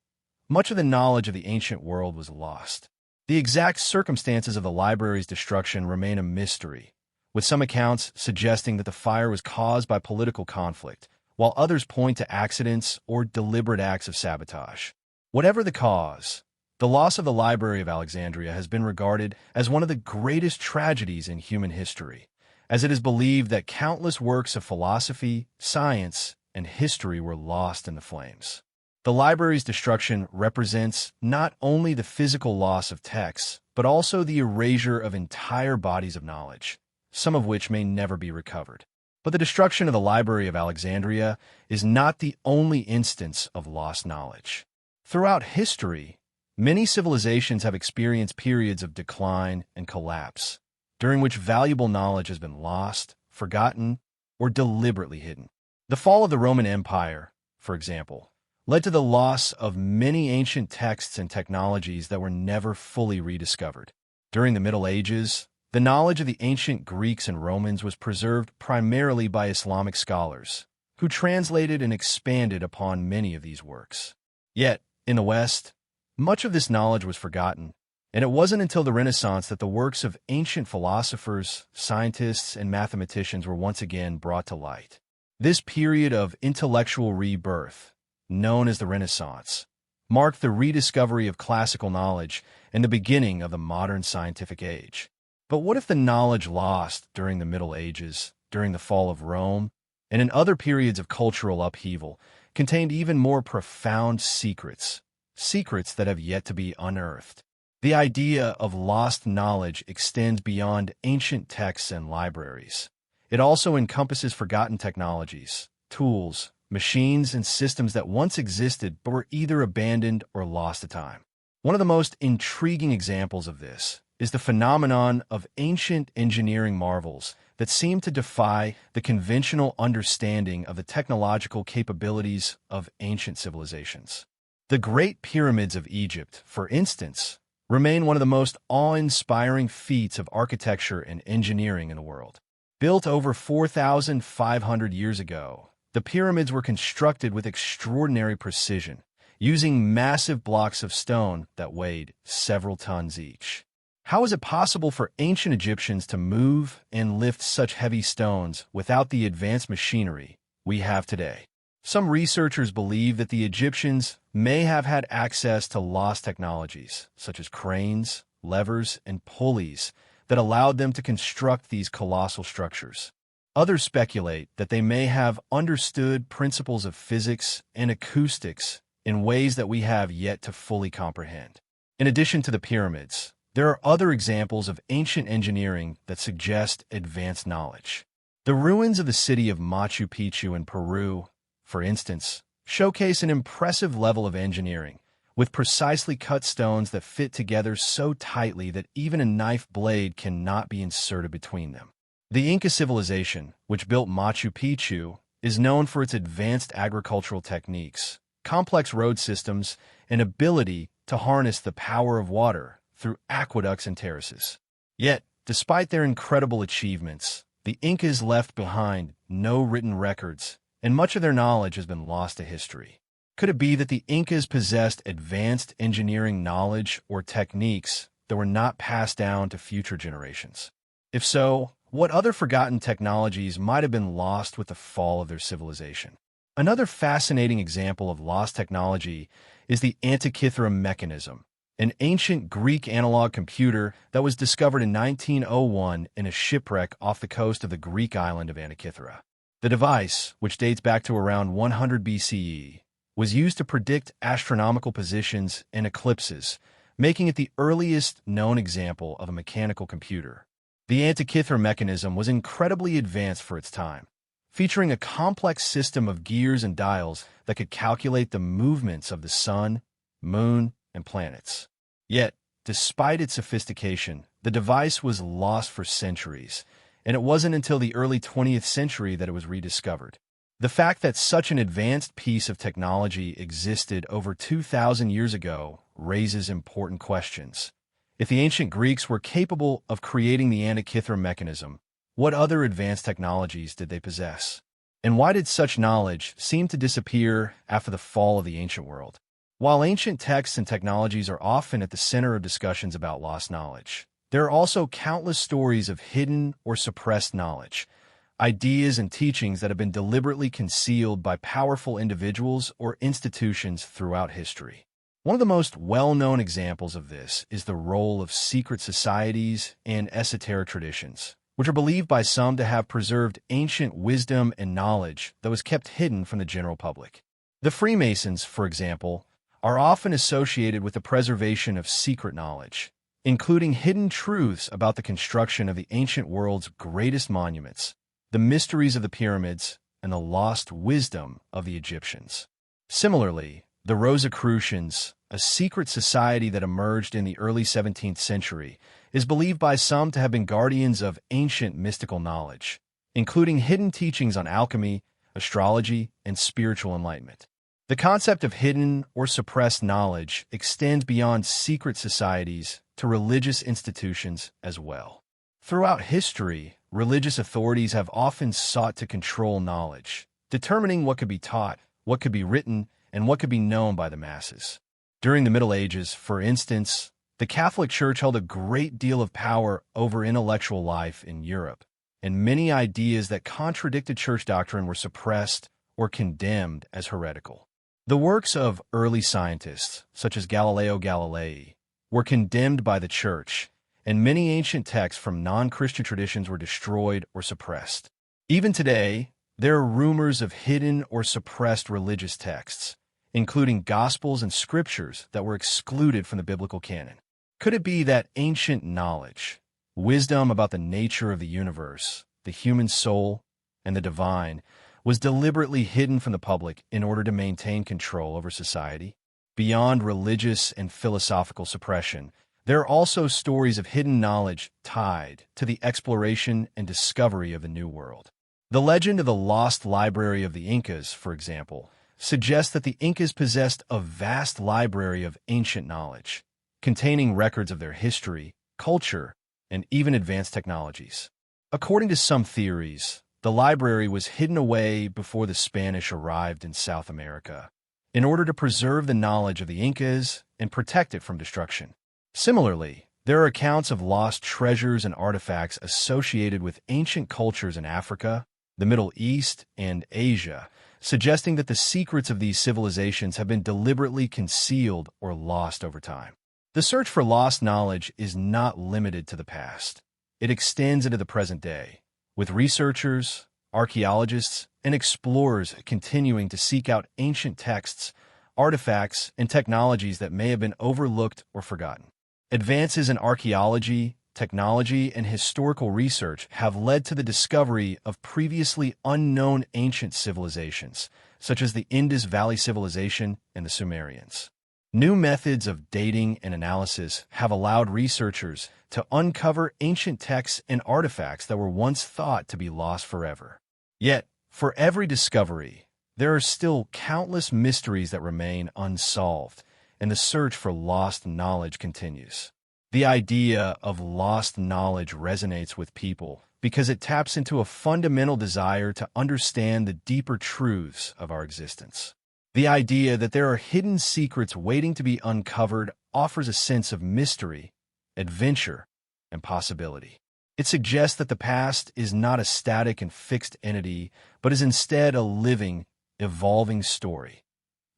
much of the knowledge of the ancient world was lost. The exact circumstances of the library's destruction remain a mystery, with some accounts suggesting that the fire was caused by political conflict, while others point to accidents or deliberate acts of sabotage. Whatever the cause, the loss of the Library of Alexandria has been regarded as one of the greatest tragedies in human history, as it is believed that countless works of philosophy, science, and history were lost in the flames. The library's destruction represents not only the physical loss of texts, but also the erasure of entire bodies of knowledge, some of which may never be recovered. But the destruction of the Library of Alexandria is not the only instance of lost knowledge. Throughout history, many civilizations have experienced periods of decline and collapse, during which valuable knowledge has been lost, forgotten, or deliberately hidden. The fall of the Roman Empire, for example, led to the loss of many ancient texts and technologies that were never fully rediscovered. During the Middle Ages, the knowledge of the ancient Greeks and Romans was preserved primarily by Islamic scholars, who translated and expanded upon many of these works. Yet, in the West, much of this knowledge was forgotten, and it wasn't until the Renaissance that the works of ancient philosophers, scientists, and mathematicians were once again brought to light. This period of intellectual rebirth, known as the Renaissance, marked the rediscovery of classical knowledge and the beginning of the modern scientific age. But what if the knowledge lost during the Middle Ages, during the fall of Rome, and in other periods of cultural upheaval, contained even more profound secrets that have yet to be unearthed? The idea of lost knowledge extends beyond ancient texts and libraries. It also encompasses forgotten technologies, tools, machines, and systems that once existed but were either abandoned or lost to time. One of the most intriguing examples of this is the phenomenon of ancient engineering marvels that seem to defy the conventional understanding of the technological capabilities of ancient civilizations. The Great Pyramids of Egypt, for instance, remain one of the most awe-inspiring feats of architecture and engineering in the world. Built over 4,500 years ago, the pyramids were constructed with extraordinary precision, using massive blocks of stone that weighed several tons each. How is it possible for ancient Egyptians to move and lift such heavy stones without the advanced machinery we have today? Some researchers believe that the Egyptians may have had access to lost technologies, such as cranes, levers, and pulleys, that allowed them to construct these colossal structures. Others speculate that they may have understood principles of physics and acoustics in ways that we have yet to fully comprehend. In addition to the pyramids, there are other examples of ancient engineering that suggest advanced knowledge. The ruins of the city of Machu Picchu in Peru, for instance, showcase an impressive level of engineering, with precisely cut stones that fit together so tightly that even a knife blade cannot be inserted between them. The Inca civilization, which built Machu Picchu, is known for its advanced agricultural techniques, complex road systems, and ability to harness the power of water through aqueducts and terraces. Yet, despite their incredible achievements, the Incas left behind no written records, and much of their knowledge has been lost to history. Could it be that the Incas possessed advanced engineering knowledge or techniques that were not passed down to future generations? If so, what other forgotten technologies might have been lost with the fall of their civilization? Another fascinating example of lost technology is the Antikythera mechanism, an ancient Greek analog computer that was discovered in 1901 in a shipwreck off the coast of the Greek island of Antikythera. The device, which dates back to around 100 BCE, was used to predict astronomical positions and eclipses, making it the earliest known example of a mechanical computer. The Antikythera mechanism was incredibly advanced for its time, featuring a complex system of gears and dials that could calculate the movements of the sun, moon, and planets. Yet, despite its sophistication, the device was lost for centuries, and it wasn't until the early 20th century that it was rediscovered. The fact that such an advanced piece of technology existed over 2,000 years ago raises important questions. If the ancient Greeks were capable of creating the Antikythera mechanism, what other advanced technologies did they possess? And why did such knowledge seem to disappear after the fall of the ancient world? While ancient texts and technologies are often at the center of discussions about lost knowledge, there are also countless stories of hidden or suppressed knowledge, ideas and teachings that have been deliberately concealed by powerful individuals or institutions throughout history. One of the most well-known examples of this is the role of secret societies and esoteric traditions, which are believed by some to have preserved ancient wisdom and knowledge that was kept hidden from the general public. The Freemasons, for example, are often associated with the preservation of secret knowledge, including hidden truths about the construction of the ancient world's greatest monuments, the mysteries of the pyramids, and the lost wisdom of the Egyptians. Similarly, the Rosicrucians, a secret society that emerged in the early 17th century, is believed by some to have been guardians of ancient mystical knowledge, including hidden teachings on alchemy, astrology, and spiritual enlightenment. The concept of hidden or suppressed knowledge extends beyond secret societies to religious institutions as well. Throughout history, religious authorities have often sought to control knowledge, determining what could be taught, what could be written, and what could be known by the masses. During the Middle Ages, for instance, the Catholic Church held a great deal of power over intellectual life in Europe, and many ideas that contradicted church doctrine were suppressed or condemned as heretical. The works of early scientists, such as Galileo Galilei, were condemned by the church, and many ancient texts from non-Christian traditions were destroyed or suppressed. Even today, there are rumors of hidden or suppressed religious texts, including Gospels and Scriptures that were excluded from the biblical canon. Could it be that ancient knowledge, wisdom about the nature of the universe, the human soul, and the divine, was deliberately hidden from the public in order to maintain control over society? Beyond religious and philosophical suppression, there are also stories of hidden knowledge tied to the exploration and discovery of the New World. The legend of the lost library of the Incas, for example, suggests that the Incas possessed a vast library of ancient knowledge, containing records of their history, culture, and even advanced technologies. According to some theories, the library was hidden away before the Spanish arrived in South America, in order to preserve the knowledge of the Incas and protect it from destruction. Similarly, there are accounts of lost treasures and artifacts associated with ancient cultures in Africa, the Middle East, and Asia, suggesting that the secrets of these civilizations have been deliberately concealed or lost over time. The search for lost knowledge is not limited to the past. It extends into the present day, with researchers, archaeologists, and explorers continuing to seek out ancient texts, artifacts, and technologies that may have been overlooked or forgotten. Advances in archaeology, technology, and historical research have led to the discovery of previously unknown ancient civilizations, such as the Indus Valley Civilization and the Sumerians. New methods of dating and analysis have allowed researchers to uncover ancient texts and artifacts that were once thought to be lost forever. Yet, for every discovery, there are still countless mysteries that remain unsolved, and the search for lost knowledge continues. The idea of lost knowledge resonates with people because it taps into a fundamental desire to understand the deeper truths of our existence. The idea that there are hidden secrets waiting to be uncovered offers a sense of mystery, adventure, and possibility. It suggests that the past is not a static and fixed entity, but is instead a living, evolving story,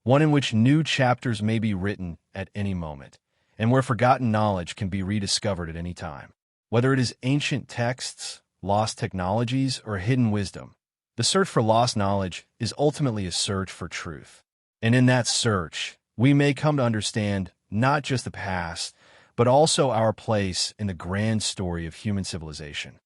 one in which new chapters may be written at any moment, and where forgotten knowledge can be rediscovered at any time. Whether it is ancient texts, lost technologies, or hidden wisdom, the search for lost knowledge is ultimately a search for truth. And in that search, we may come to understand not just the past, but also our place in the grand story of human civilization.